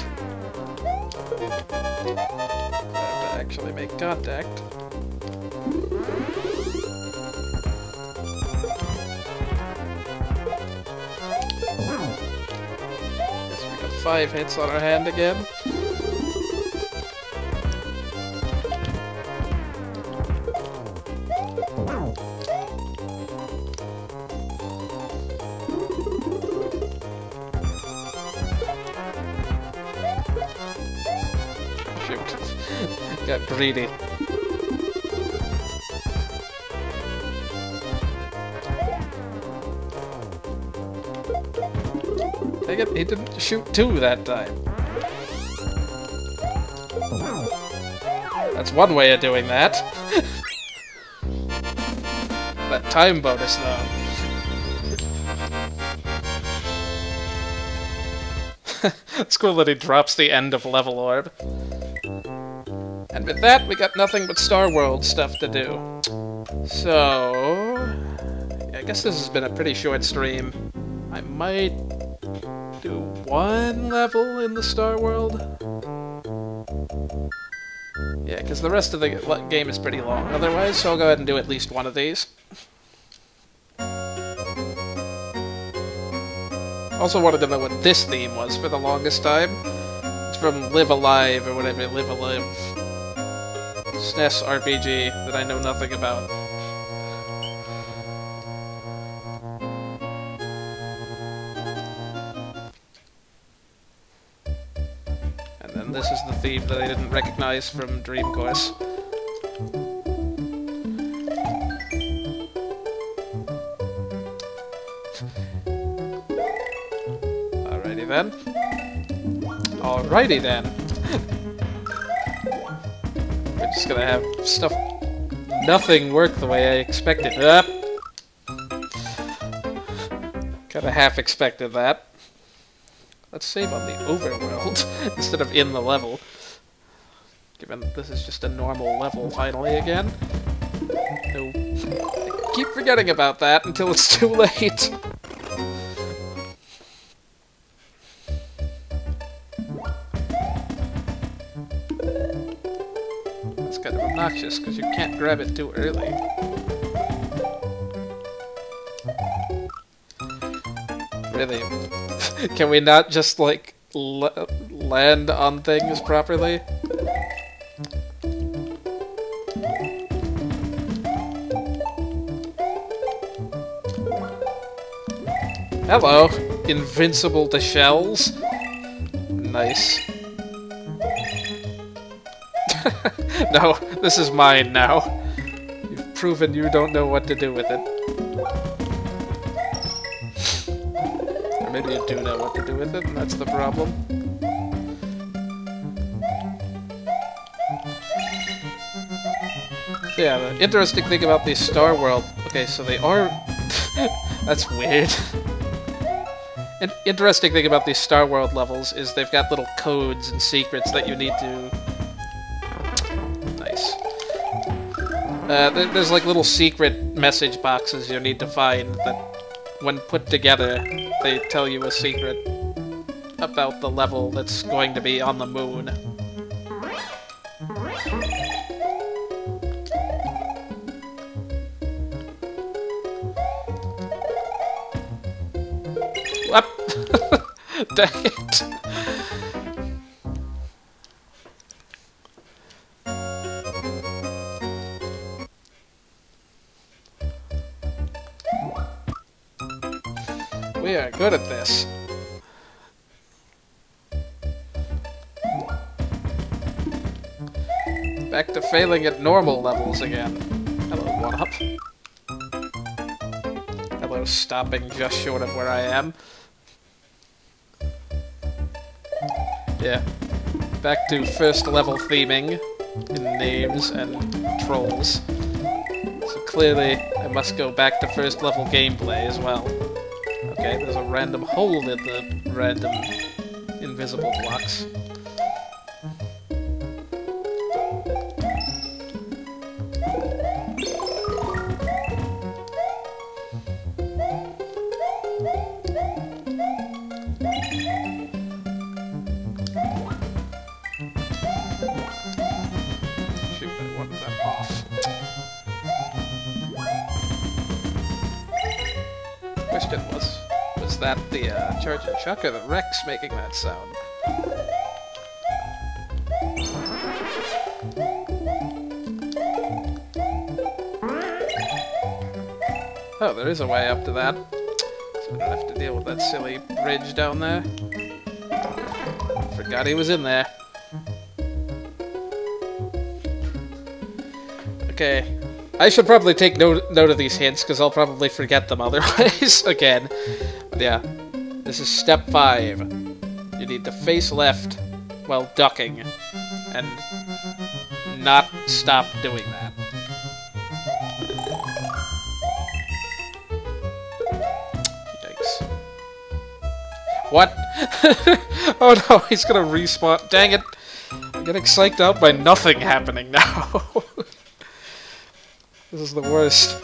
S1: I have to actually make contact. Guess we got 5 hits on our hand again. Shoot. Got greedy. Take it, he didn't shoot 2 that time. That's one way of doing that. That time bonus, though. It's cool that he drops the end of level orb. And with that, we got nothing but Star World stuff to do. So... yeah, I guess this has been a pretty short stream. I might do 1 level in the Star World. Yeah, because the rest of the game is pretty long otherwise, so I'll go ahead and do at least 1 of these. Also wanted to know what this theme was for the longest time. It's from Live Alive, or whatever, Live Alive. SNES RPG that I know nothing about. And then this is the theme that I didn't recognize from Dream Course. Alrighty then. Alrighty then. We're just gonna have stuff... nothing work the way I expected. Kinda half expected that. Let's save on the overworld instead of in the level. Given that this is just a normal level finally again. No. I keep forgetting about that until it's too late. That's kind of obnoxious because you can't grab it too early. Really? Can we not just, like, land on things properly? Hello, invincible to shells. Nice. No, this is mine now. You've proven you don't know what to do with it. Or maybe you do know what to do with it, and that's the problem. So yeah, the interesting thing about these Star World... Okay, so they are... That's weird. Interesting thing about these Star World levels is they've got little codes and secrets that you need to... Nice. There's like little secret message boxes you need to find that, when put together, they tell you a secret about the level that's going to be on the moon. What? Dang it. We are good at this. Back to failing at normal levels again. Hello, 1-up. Hello, stopping just short of where I am. Yeah. Back to first level theming in names and trolls. So clearly, I must go back to first level gameplay as well. Okay, there's a random hole in the random invisible blocks. Shoot, I wanted that off. Question was that the Charge and Chuck or the Rex making that sound? Oh, there is a way up to that, so I don't have to deal with that silly bridge down there. Forgot he was in there. Okay. I should probably take note of these hints, because I'll probably forget them otherwise again. But yeah, this is step 5. You need to face left while ducking, and not stop doing that. Yikes. What? Oh no, he's gonna respawn. Dang it! I'm getting psyched out by nothing happening now. This is the worst.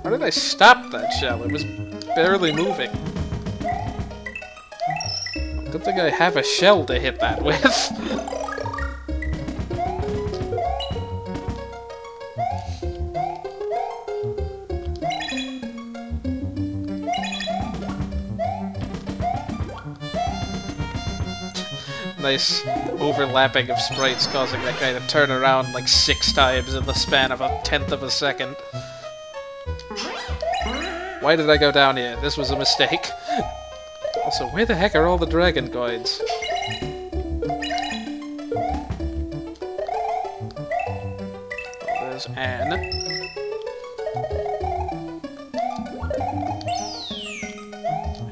S1: How did I stop that shell? It was barely moving. Good thing I have a shell to hit that with. Nice overlapping of sprites causing that guy to turn around like 6 times in the span of 1/10 of a second. Why did I go down here? This was a mistake. Also, where the heck are all the dragon coins? Oh, there's Anne. I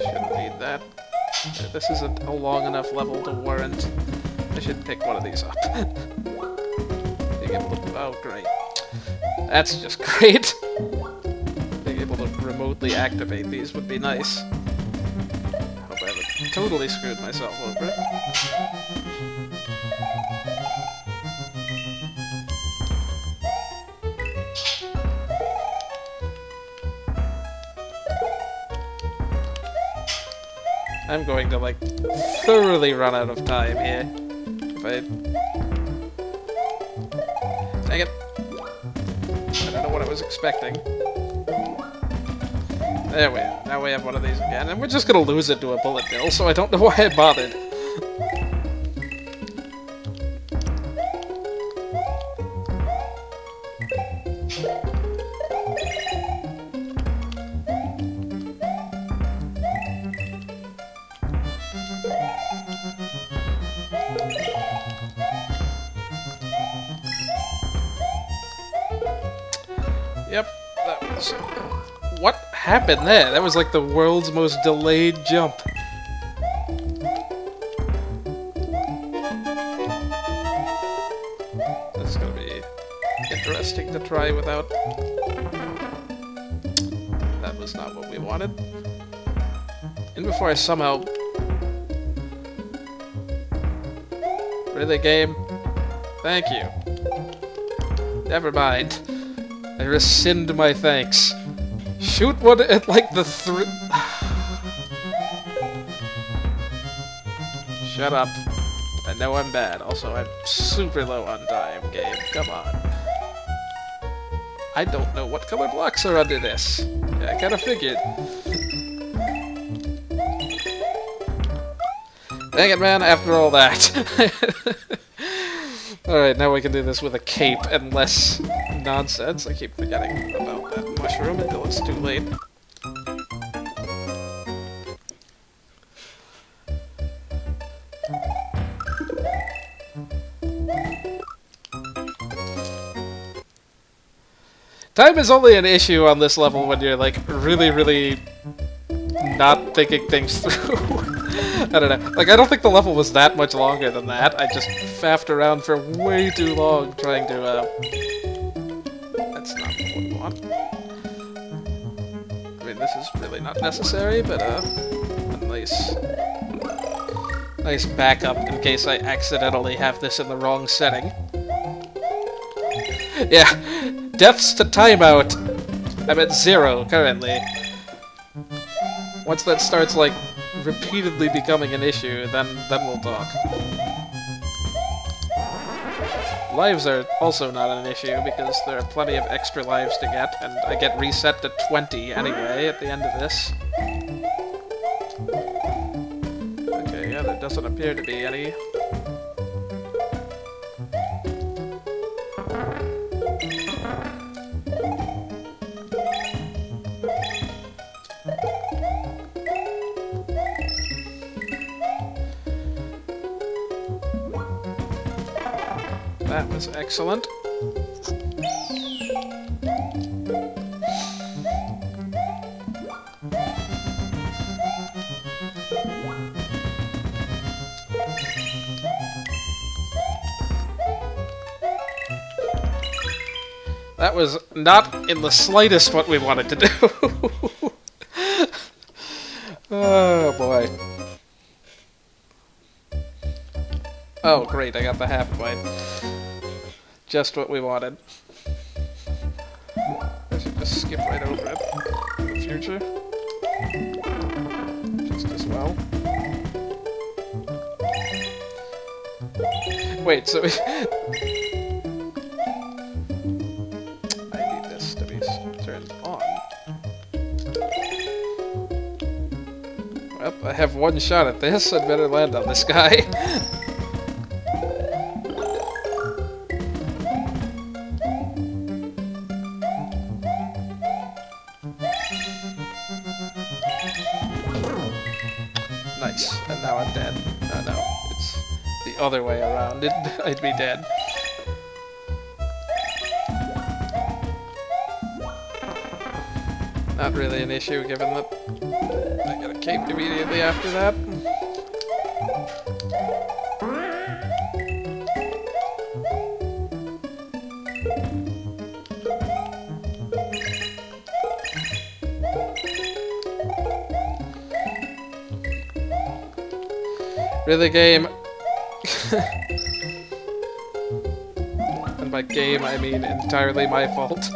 S1: shouldn't need that. This isn't a long enough level to warrant. I should pick one of these up. Being able to... Oh, great. That's just great. Being able to remotely activate these would be nice. Hope I haven't totally screwed myself over. I'm going to, like, thoroughly run out of time here. If I... Dang it. I don't know what I was expecting. There we are. Now we have one of these again, and we're just gonna lose it to a bullet bill, so I don't know why I bothered. So, what happened there? That was like the world's most delayed jump. This is gonna be interesting to try without... That was not what we wanted. And before I somehow... Really, game? Thank you. Never mind. I rescind my thanks. Shoot one at, like, the Shut up. I know I'm bad. Also, I'm super low on time, game. Come on. I don't know what color blocks are under this. Yeah, I kinda figured. Dang it, man, after all that. Alright, now we can do this with a cape and less nonsense. I keep forgetting about that mushroom until it's too late. Time is only an issue on this level when you're, like, really not thinking things through. I don't know. Like, I don't think the level was that much longer than that. I just faffed around for way too long trying to, That's not what we want. I mean, this is really not necessary, but, a nice backup in case I accidentally have this in the wrong setting. Yeah, deaths to timeout. I'm at 0 currently. Once that starts, like, repeatedly becoming an issue, then we'll talk. Lives are also not an issue, because there are plenty of extra lives to get, and I get reset to 20 anyway at the end of this. Okay, yeah, there doesn't appear to be any. That was excellent. That was not in the slightest what we wanted to do. Oh boy. Oh great, I got the half bite. Just what we wanted. I should just skip right over it in the future. Just as well. Wait, so... I need this to be turned on. Well, I have one shot at this. I'd better land on this guy. Nice, and now I'm dead. Oh no, it's the other way around. I'd be dead. Not really an issue given that I get a cape immediately after that. Really, game? And by game, I mean entirely my fault.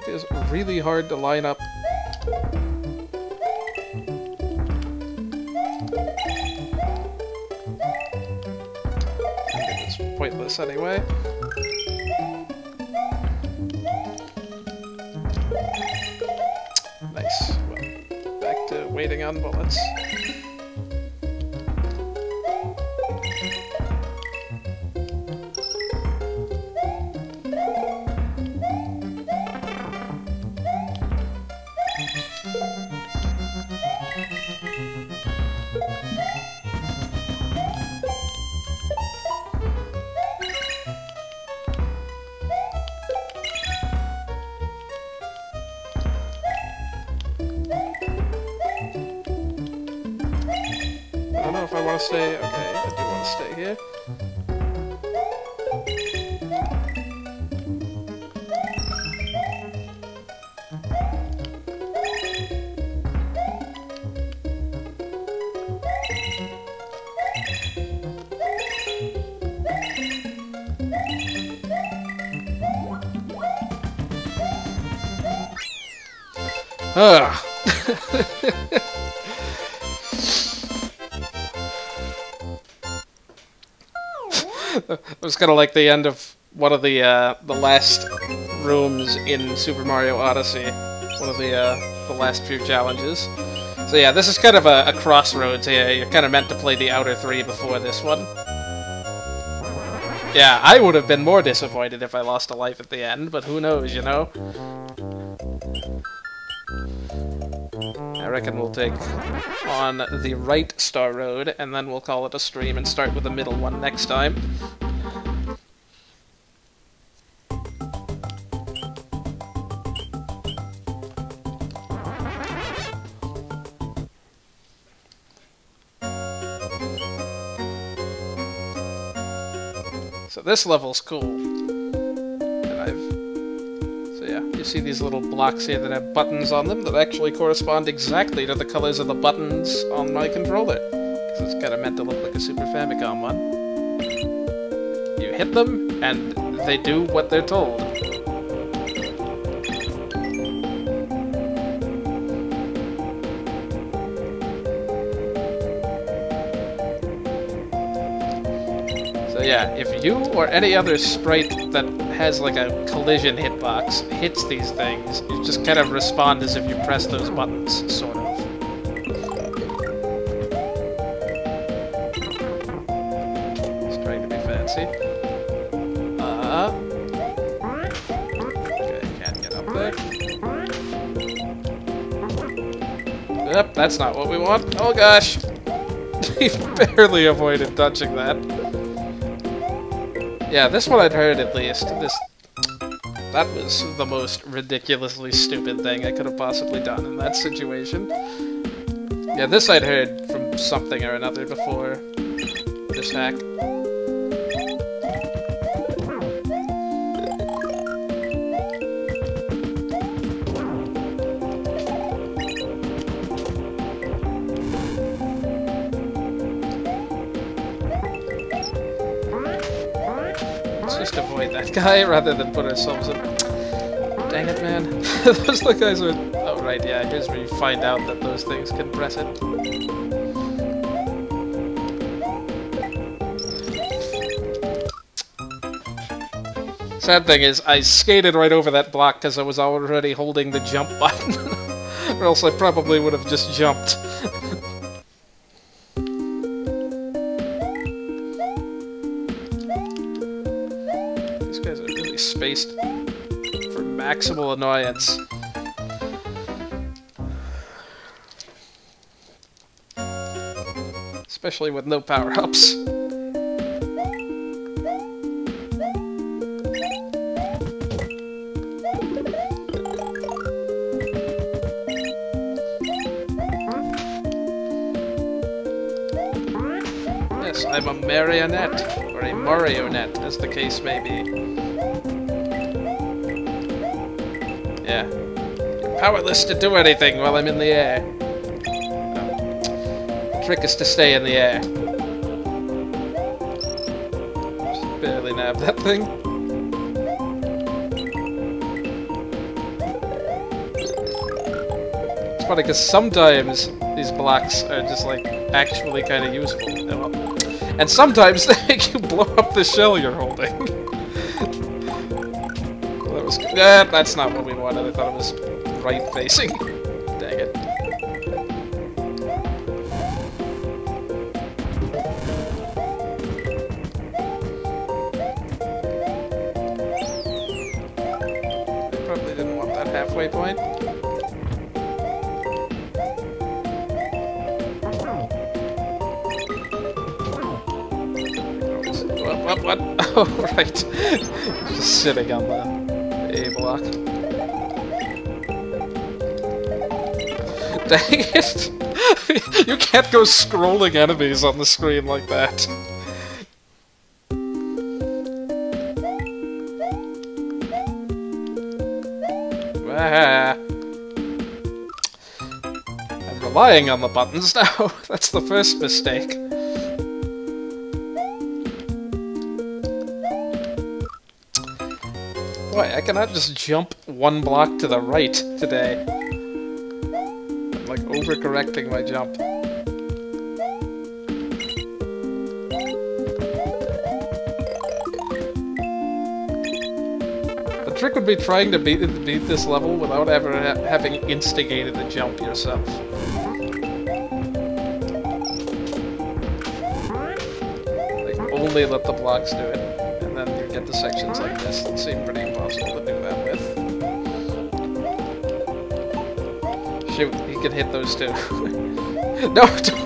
S1: It is really hard to line up. Pointless anyway. Nice. Well, back to waiting on bullets. I don't know if I want to stay. Okay, I do want to stay here. Ugh. It was kind of like the end of one of the last rooms in Super Mario Odyssey, one of the last few challenges. So yeah, this is kind of a crossroads here. You're kind of meant to play the outer three before this one. Yeah, I would have been more disappointed if I lost a life at the end, but who knows, you know? I reckon we'll take on the right Star Road, and then we'll call it a stream and start with the middle one next time. So this level's cool. So yeah, you see these little blocks here that have buttons on them that actually correspond exactly to the colors of the buttons on my controller. Because it's kind of meant to look like a Super Famicom one. You hit them, and they do what they're told. So yeah, if you or any other sprite that has like a collision hitbox hits these things, you just kind of respond as if you press those buttons, sort of. Just trying to be fancy. Okay, can't get up there. Yep, that's not what we want. Oh gosh! He barely avoided touching that. Yeah, this one I'd heard at least. That was the most ridiculously stupid thing I could have possibly done in that situation. Yeah, this I'd heard from something or another before this hack. Just avoid that guy rather than put ourselves in. Dang it, man. Those the guys are. Oh, right, yeah, here's where you find out that those things can press it. Sad thing is, I skated right over that block because I was already holding the jump button. Or else I probably would have just jumped. Spaced for maximal annoyance. Especially with no power-ups. Yes, I'm a Marionette, or a Marionette, as the case may be. Yeah. You're powerless to do anything while I'm in the air. The trick is to stay in the air. Just barely nab that thing. It's funny because sometimes these blocks are just like actually kind of useful. And sometimes they make you blow up the shell you're holding. Yeah, that's not what we wanted. I thought it was right-facing. Dang it. I probably didn't want that halfway point. What? Oh, right. Just sitting on the A block. Dang it! You can't go scrolling enemies on the screen like that. Ah. I'm relying on the buttons now. That's the first mistake. Boy, I cannot just jump one block to the right today. I'm like overcorrecting my jump. The trick would be trying to beat this level without ever having instigated the jump yourself. Like, only let the blocks do it. And then you get the sections like this that seem pretty impossible to do that with. Shoot, he can hit those too. No, don't!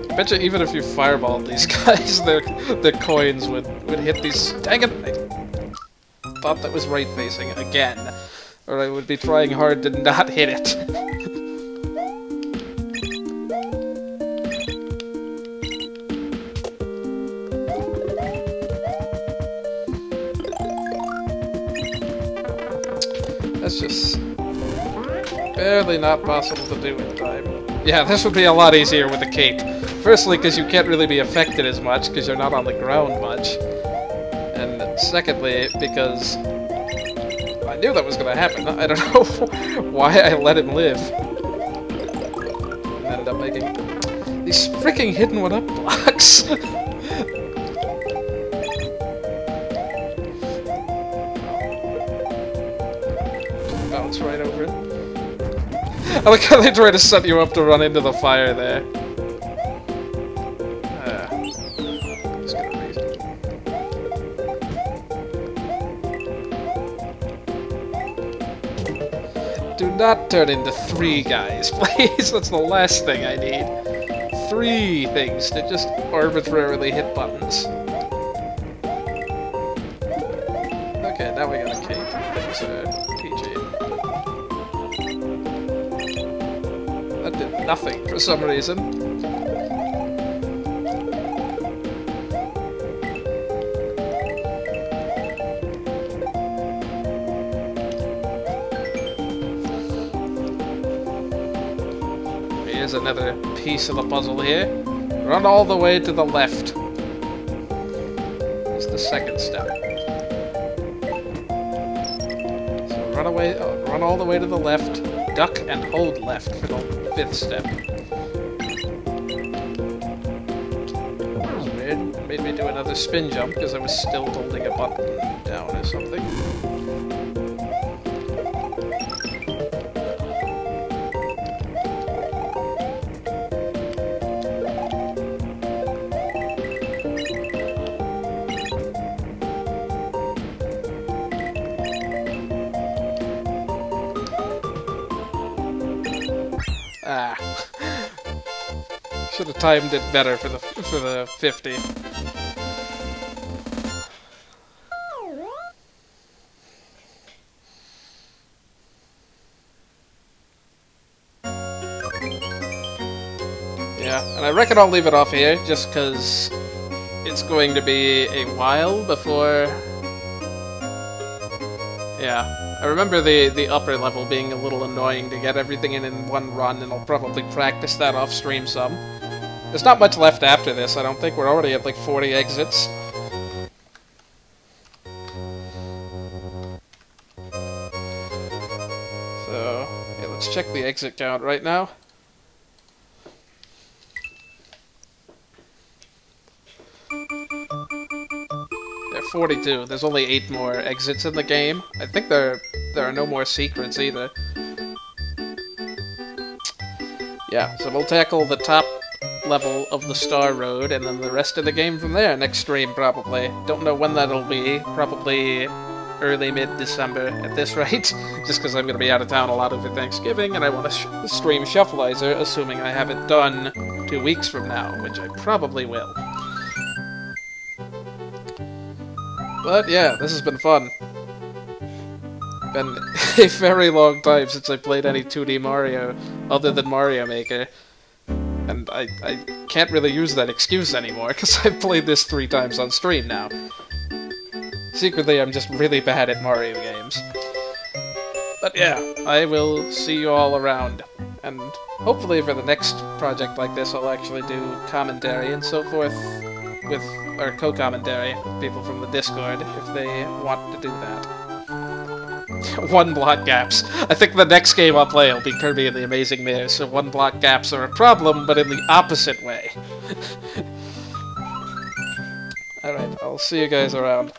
S1: I bet you even if you fireballed these guys, their coins would hit these. Dang it! I thought that was right facing again, or I would be trying hard to not hit it. That's just barely not possible to do in time. Yeah, this would be a lot easier with a cape. Firstly, because you can't really be affected as much, because you're not on the ground much. And secondly, because I knew that was going to happen. I don't know why I let him live. And ended up making these freaking hidden one-up blocks. Bounce right over it. I like how they try to set you up to run into the fire there. Just gonna raise it. Do not turn into 3 guys, please. That's the last thing I need. 3 things to just arbitrarily hit buttons. Okay, now we got a cake. There's a PG. That did nothing for some reason. Here's another piece of the puzzle here. Run all the way to the left. It's the second step. So run all the way to the left, duck and hold left for the 5th step. Weird. Made me do another spin jump because I was still holding a button down or something. Ah. Should have timed it better for the 50. Yeah, and I reckon I'll leave it off here just because it's going to be a while before. Yeah. I remember the upper level being a little annoying to get everything in one run, and I'll probably practice that off stream some. There's not much left after this, I don't think. We're already at like 40 exits. So, yeah, let's check the exit count right now. There are 42. There's only 8 more exits in the game. I think there are no more secrets either. Yeah, so we'll tackle the top level of the Star Road and then the rest of the game from there next stream, probably. Don't know when that'll be. Probably early mid-December at this rate, just because I'm going to be out of town a lot over Thanksgiving, and I want to stream Shuffleizer, assuming I have it done 2 weeks from now, which I probably will. But yeah, this has been fun. Been a very long time since I played any 2D Mario other than Mario Maker. And I can't really use that excuse anymore, because I've played this 3 times on stream now. Secretly, I'm just really bad at Mario games. But yeah, I will see you all around. And hopefully for the next project like this, I'll actually do commentary and so forth with, or co-commentary with people from the Discord, if they want to do that. 1 block gaps. I think the next game I'll play will be Kirby and the Amazing Mirror, so 1 block gaps are a problem, but in the opposite way. Alright, I'll see you guys around.